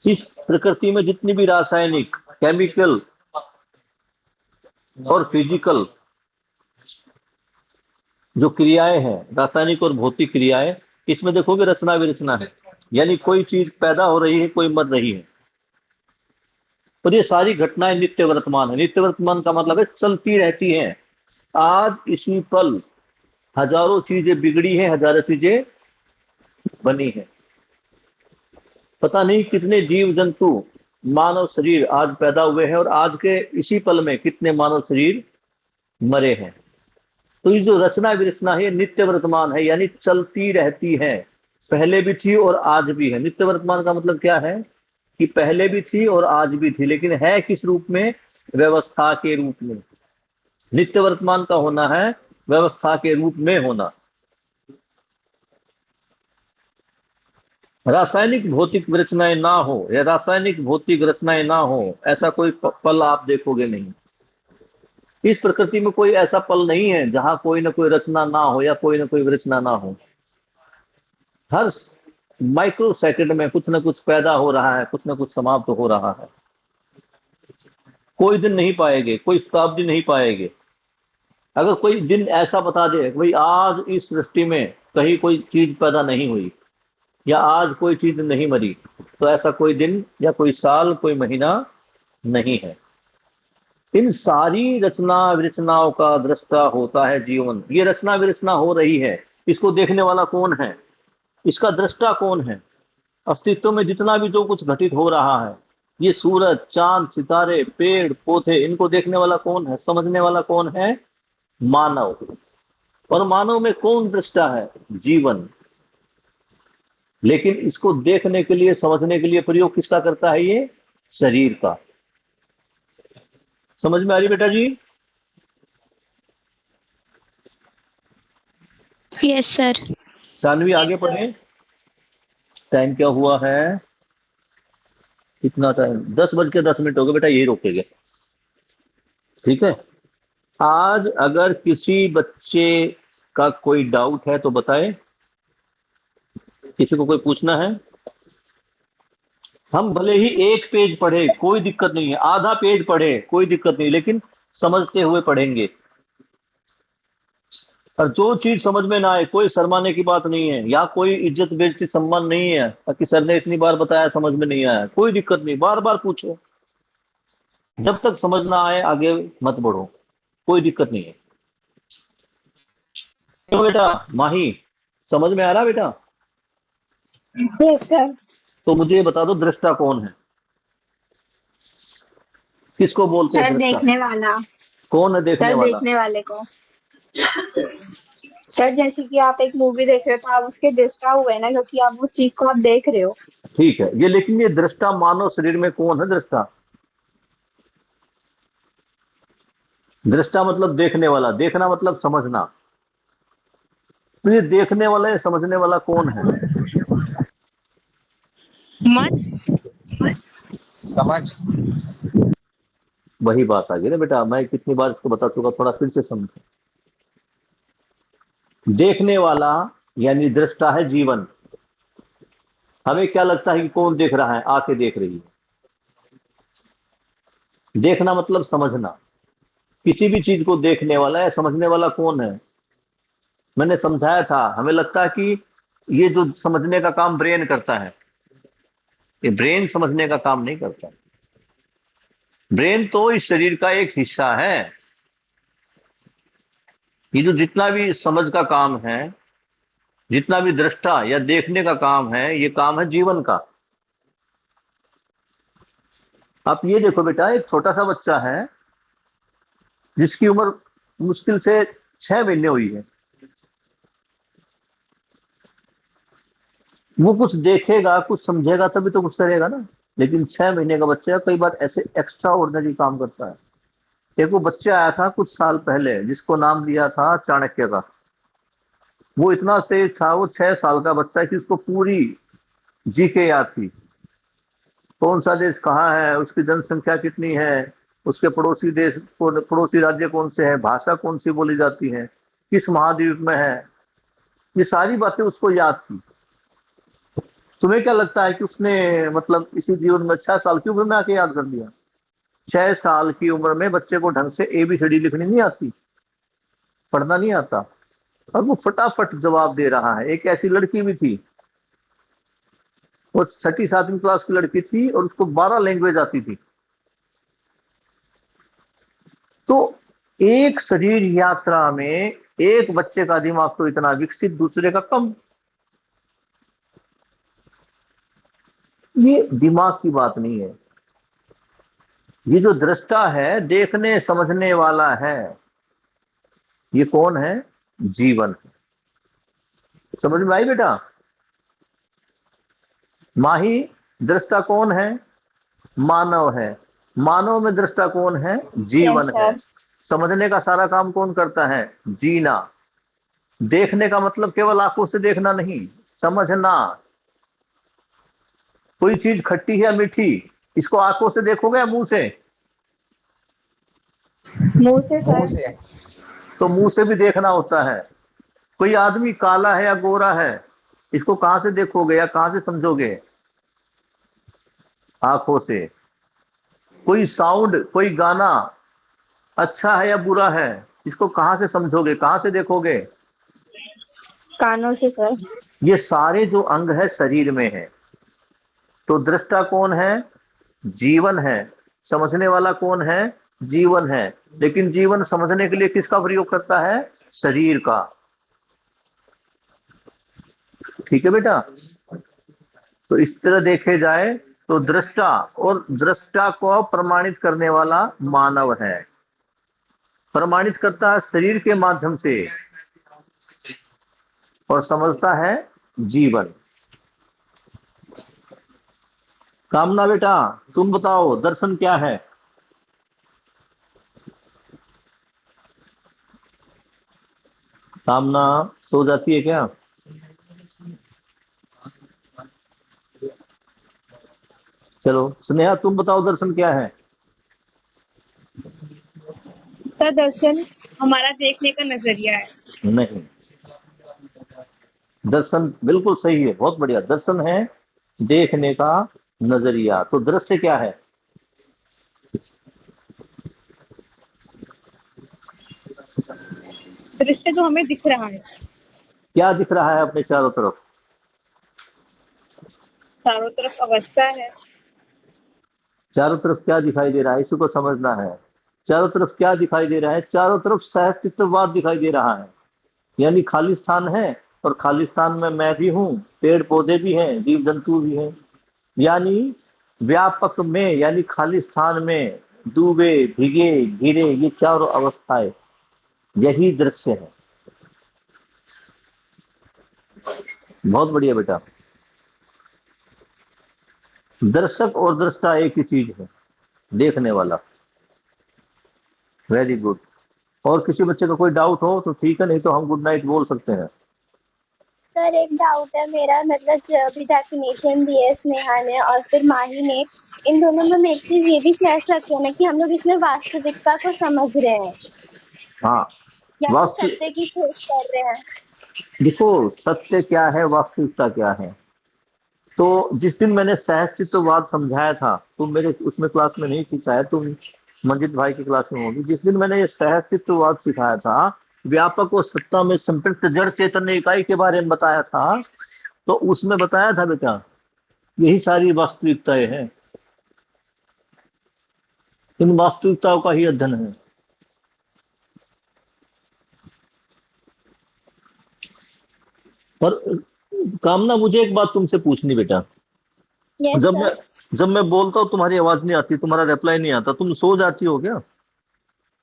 इस प्रकृति में जितनी भी रासायनिक, केमिकल और फिजिकल जो क्रियाएं हैं, रासायनिक और भौतिक क्रियाएं, इसमें देखोगे रचना विरचना है, यानी कोई चीज पैदा हो रही है, कोई मर रही है, और ये सारी घटनाएं नित्य वर्तमान है। नित्य वर्तमान का मतलब है चलती रहती हैं। आज इसी पल हजारों चीजें बिगड़ी हैं, हजारों चीजें बनी हैं। पता नहीं कितने जीव जंतु, मानव शरीर आज पैदा हुए हैं, और आज के इसी पल में कितने मानव शरीर मरे हैं। तो ये जो रचना विरचना है, नित्य वर्तमान है, यानी चलती रहती है, पहले भी थी और आज भी है। नित्य वर्तमान का मतलब क्या है कि पहले भी थी और आज भी थी, लेकिन है किस रूप में? व्यवस्था के रूप में। नित्य वर्तमान का होना है व्यवस्था के रूप में होना। रासायनिक भौतिक रचनाएं ना हो, या रासायनिक भौतिक रचनाएं ना हो, ऐसा कोई पल आप देखोगे नहीं। इस प्रकृति में कोई ऐसा पल नहीं है जहां कोई ना कोई रचना ना हो या कोई ना कोई रचना ना हो। हर माइक्रो सेकंड में कुछ ना कुछ पैदा हो रहा है, कुछ ना कुछ समाप्त हो रहा है। कोई दिन नहीं पाएंगे, कोई शताब्दी नहीं पाएंगे। अगर कोई दिन ऐसा बता दे भाई आज इस सृष्टि में कहीं कोई चीज पैदा नहीं हुई, या आज कोई चीज नहीं मरी, तो ऐसा कोई दिन या कोई साल, कोई महीना नहीं है। इन सारी रचना विरचनाओं का दृष्टा होता है जीवन। ये रचना विरचना हो रही है, इसको देखने वाला कौन है, इसका दृष्टा कौन है? अस्तित्व में जितना भी जो कुछ घटित हो रहा है, ये सूरज, चांद, सितारे, पेड़ पौधे, इनको देखने वाला कौन है, समझने वाला कौन है? मानव। और मानव में कौन दृष्टा है? जीवन। लेकिन इसको देखने के लिए, समझने के लिए प्रयोग किसका करता है? ये शरीर का। समझ में आ रही बेटा जी? Yes sir. सानवी आगे पढ़े। टाइम क्या हुआ है? कितना टाइम? 10:10 हो गए बेटा, यही रोकेंगे, ठीक है? आज अगर किसी बच्चे का कोई डाउट है तो बताए। किसी को कोई पूछना है? हम भले ही एक पेज पढ़े कोई दिक्कत नहीं है, आधा पेज पढ़े कोई दिक्कत नहीं, लेकिन समझते हुए पढ़ेंगे। और जो चीज समझ में ना आए, कोई शर्माने की बात नहीं है, या कोई इज्जत बेइज्जती सम्मान नहीं है कि सर ने इतनी बार बताया समझ में नहीं आया। कोई दिक्कत नहीं, बार बार पूछो, जब तक समझ ना आए आगे मत बढ़ो, कोई दिक्कत नहीं है। क्यों बेटा माही, समझ में आ रहा बेटा? Yes sir. तो मुझे ये बता दो, दृष्टा कौन है? किसको बोलते हैं सर दृष्टा? देखने वाला। कौन है देखने सर वाला? देखने वाले को। सर जैसे कि आप एक मूवी देख रहे हो तो आप उसके दृष्टा हुए ना, क्योंकि आप उस चीज को आप देख रहे हो। ठीक है, ये लेकिन ये दृष्टा मानव शरीर में कौन है दृष्टा? दृष्टा मतलब देखने वाला, देखना मतलब समझना। तो ये देखने वाला या समझने वाला कौन है? मन। समझ। वही बात आ गई ना बेटा, मैं कितनी बार इसको बता चुका, थोड़ा फिर से समझो। देखने वाला यानी दृष्टा है जीवन। हमें क्या लगता है कि कौन देख रहा है? आंखें देख रही है। देखना मतलब समझना। किसी भी चीज को देखने वाला या समझने वाला कौन है? मैंने समझाया था, हमें लगता है कि ये जो समझने का काम ब्रेन करता है, ये ब्रेन समझने का काम नहीं करता। ब्रेन तो इस शरीर का एक हिस्सा है। ये जो जितना भी समझ का काम है, जितना भी दृष्टा या देखने का काम है, ये काम है जीवन का। आप ये देखो बेटा, एक छोटा सा बच्चा है जिसकी उम्र मुश्किल से 6 महीने हुई है। वो कुछ देखेगा, कुछ समझेगा, तभी तो कुछ करेगा ना। लेकिन 6 महीने का बच्चा कई बार ऐसे एक्स्ट्रा ऑर्डिनरी काम करता है। एक वो बच्चा आया था कुछ साल पहले जिसको नाम दिया था चाणक्य का। वो इतना तेज था, वो 6 साल का बच्चा, कि उसको पूरी जीके याद थी। कौन सा देश कहाँ है, उसकी जनसंख्या कितनी है, उसके पड़ोसी देश, पड़ोसी राज्य कौन से हैं, भाषा कौन सी बोली जाती है, किस महाद्वीप में है, ये सारी बातें उसको याद थी। तुम्हें क्या लगता है कि उसने मतलब इसी जीवन में 6 साल की उम्र में आके याद कर लिया? 6 साल की उम्र में बच्चे को ढंग से ABCD लिखनी नहीं आती, पढ़ना नहीं आता, और वो फटाफट जवाब दे रहा है। एक ऐसी लड़की भी थी, वो 6ठी 7वीं क्लास की लड़की थी और उसको 12 लैंग्वेज आती थी। तो एक शरीर यात्रा में एक बच्चे का दिमाग तो इतना विकसित, दूसरे का कम। ये दिमाग की बात नहीं है। ये जो दृष्टा है, देखने समझने वाला है, ये कौन है? जीवन। समझ में आई बेटा? माही, दृष्टा कौन है? मानव है। मानव में दृष्टा कौन है? यस जीवन है। सर। समझने का सारा काम कौन करता है? जीना। देखने का मतलब केवल आंखों से देखना नहीं, समझना। कोई चीज खट्टी है या मीठी, इसको आंखों से देखोगे या मुंह से? मुंह से मुंह सर। से। तो मुंह से भी देखना होता है। कोई आदमी काला है या गोरा है, इसको कहां से देखोगे या कहां से समझोगे? आंखों से। कोई साउंड, कोई गाना अच्छा है या बुरा है, इसको कहां से समझोगे, कहां से देखोगे? कानों से सर। ये सारे जो अंग है शरीर में है। तो दृष्टा कौन है? जीवन है। समझने वाला कौन है? जीवन है। लेकिन जीवन समझने के लिए किसका प्रयोग करता है? शरीर का। ठीक है बेटा? तो इस तरह देखे जाए तो दृष्टा और दृष्टा को प्रमाणित करने वाला मानव है। प्रमाणित करता है शरीर के माध्यम से और समझता है जीवन। कामना बेटा, तुम बताओ दर्शन क्या है? कामना सो जाती है क्या? चलो स्नेहा, तुम बताओ दर्शन क्या है? सर दर्शन हमारा देखने का नजरिया है। नहीं, दर्शन बिल्कुल सही है, बहुत बढ़िया। दर्शन है देखने का नजरिया। तो दृश्य क्या है? दृश्य जो हमें दिख रहा है। क्या दिख रहा है अपने चारों तरफ? चारों तरफ अवस्था है। चारों तरफ क्या दिखाई दे रहा है, इसी को समझना है। चारों तरफ क्या दिखाई दे रहा है? चारों तरफ सहअस्तित्ववाद दिखाई दे रहा है। यानी खाली स्थान है, और खाली स्थान में मैं भी हूँ, पेड़ पौधे भी हैं, जीव जंतु भी हैं। यानी व्यापक में, यानी खाली स्थान में डूबे, भीगे, घिरे, ये चारों अवस्थाएं, यही दृश्य है। बहुत बढ़िया बेटा। दर्शक और दृष्टा एक ही चीज है, देखने वाला। Very good. और किसी बच्चे का कोई डाउट हो तो ठीक है, नहीं तो हम गुड नाइट बोल सकते हैं। सर एक डाउट है मेरा, मतलब जो अभी डेफिनेशन दी है स्नेहा ने और फिर माही ने, इन दोनों में हम एक चीज ये भी कह सकते हैं ना कि हम लोग इसमें वास्तविकता को समझ रहे हैं हाँ, या फिर वास्तु सत्य की खोज कर रहे हैं। देखो, सत्य क्या है, वास्तविकता क्या है। तो जिस दिन मैंने सहअस्तित्ववाद समझाया था, तुम मेरे उसमें क्लास में नहीं थी शायद, तुम मंजित भाई की क्लास में होगी। जिस दिन मैंने ये सहअस्तित्ववाद सिखाया था, व्यापक और सत्ता में संपृक्त जड़ चैतन्य इकाई के बारे में बताया था, तो उसमें बताया था बेटा, यही सारी वास्तविकताएं हैं, इन वास्तविकताओं का ही अध्ययन है। और कामना, मुझे एक बात तुमसे पूछनी बेटा, यस जब मैं सर। जब मैं बोलता हूँ तुम्हारी आवाज नहीं आती, तुम्हारा रिप्लाई नहीं आता, तुम सो जाती हो क्या?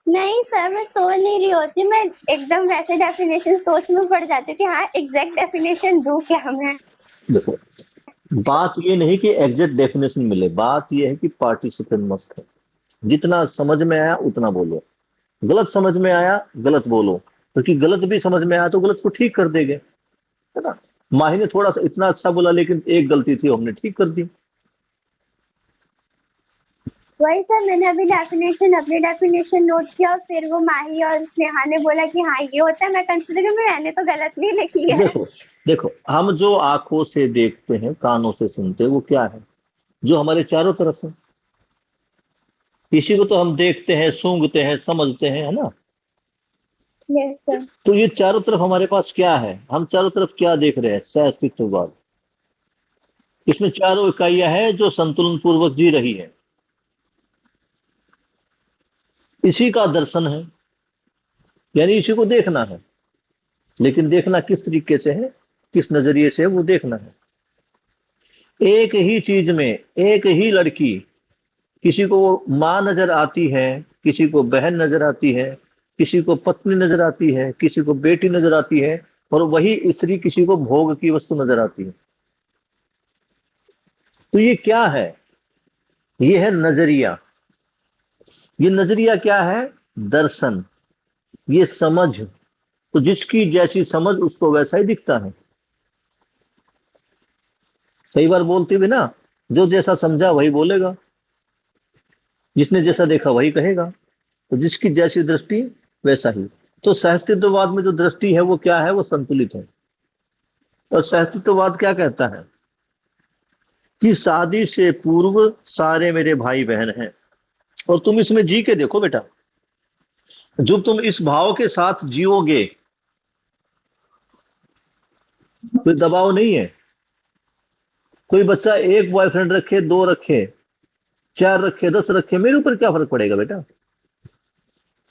नहीं सर, मैं सो नहीं रही होती, मैं एकदम वैसे डेफिनेशन सोच में पड़ जाती हूँ कि हाँ एग्जैक्ट डेफिनेशन दूं क्या मैं। देखो, बात ये नहीं कि एग्जैक्ट डेफिनेशन मिले, बात ये है कि पार्टिसिपेंट मस्त है। जितना समझ में आया उतना बोलो, गलत समझ में आया गलत बोलो, क्योंकि गलत भी समझ में आया तो गलत को ठीक कर देंगे, है ना। माही ने थोड़ा सा इतना अच्छा बोला, लेकिन एक गलती थी, हमने ठीक कर दी। वही सर, मैंने अभी डेफिनेशन अपनी डेफिनेशन नोट किया और फिर वो माही और स्नेहा ने बोला कि हाँ ये होता है, मैं कंफ्यूज कि मैंने तो गलत नहीं लिखी है। देखो देखो, हम जो आंखों से देखते हैं, कानों से सुनते हैं, वो क्या है, जो हमारे चारों तरफ है। किसी को तो हम देखते हैं, सूंघते हैं, समझते हैं, है ना। Yes sir. तो ये चारों तरफ हमारे पास क्या है, हम चारों तरफ क्या देख रहे हैं, सहअस्तित्ववाद। इसमें चारों इकाइयां हैं जो संतुलन पूर्वक जी रही है, इसी का दर्शन है, यानी इसी को देखना है। लेकिन देखना किस तरीके से है, किस नजरिए से है, वो देखना है। एक ही चीज में एक ही लड़की, किसी को माँ नजर आती है, किसी को बहन नजर आती है, किसी को पत्नी नजर आती है, किसी को बेटी नजर आती है, और वही स्त्री किसी को भोग की वस्तु नजर आती है। तो ये क्या है, ये है नजरिया। ये नजरिया क्या है, दर्शन, ये समझ। तो जिसकी जैसी समझ उसको वैसा ही दिखता है। कई बार बोलते हुए ना, जो जैसा समझा वही बोलेगा, जिसने जैसा देखा वही कहेगा। तो जिसकी जैसी दृष्टि वैसा ही। तो सहअस्तित्ववाद में जो दृष्टि है वो क्या है, वो संतुलित है। और सहअस्तित्ववाद क्या कहता है कि शादी से पूर्व सारे मेरे भाई बहन हैं। और तुम इसमें जी के देखो बेटा, जब तुम इस भाव के साथ जियोगे, कोई दबाव नहीं है। कोई बच्चा एक बॉयफ्रेंड रखे, दो रखे, चार रखे, 10 रखे, मेरे ऊपर क्या फर्क पड़ेगा बेटा।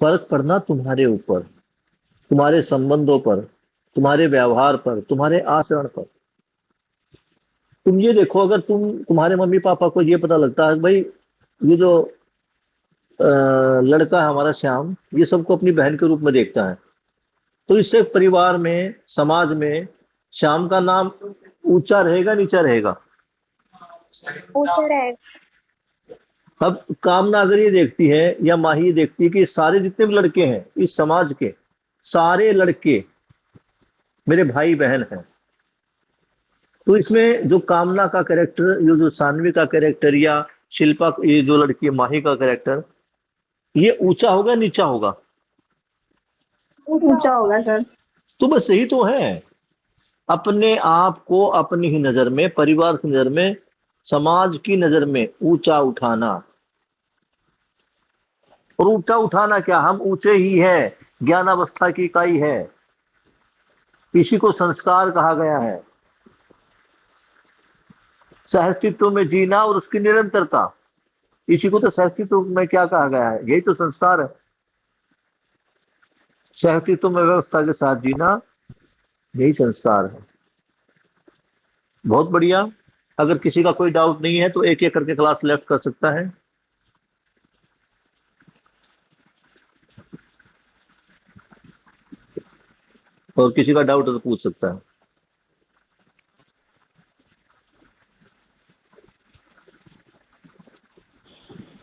फर्क पड़ना तुम्हारे ऊपर, तुम्हारे संबंधों पर, तुम्हारे व्यवहार पर, तुम्हारे आचरण पर। तुम ये देखो, अगर तुम्हारे मम्मी पापा को ये पता लगता है भाई, ये जो लड़का है हमारा श्याम, ये सबको अपनी बहन के रूप में देखता है, तो इससे परिवार में, समाज में श्याम का नाम ऊंचा रहेगा, नीचा रहेगा। ऊंचा रहेगा। अब कामना अगर ये देखती है, या माही ये देखती है कि सारे जितने भी लड़के हैं इस समाज के, सारे लड़के मेरे भाई बहन हैं, तो इसमें जो कामना का कैरेक्टर, ये जो सानवी का कैरेक्टर, या शिल्पा, ये जो लड़की है माही का कैरेक्टर, ये ऊंचा होगा नीचा होगा? ऊंचा होगा सर। तो बस यही तो है, अपने आप को अपनी ही नजर में, परिवार की नजर में, समाज की नजर में ऊंचा उठाना। और ऊंचा उठाना क्या, हम ऊंचे ही है, ज्ञानावस्था की इकाई है, इसी को संस्कार कहा गया है। सहअस्तित्व में जीना और उसकी निरंतरता, इसी को तो सहअस्तित्व में क्या कहा गया है, यही तो संस्कार है। सहअस्तित्व में व्यवस्था के साथ जीना, यही संस्कार है। बहुत बढ़िया। अगर किसी का कोई डाउट नहीं है तो एक एक करके क्लास लेफ्ट कर सकता है। और किसी का डाउट है तो पूछ सकता है।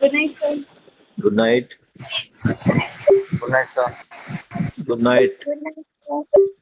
Good night sir. Good night. Good night sir. Good night. Good night.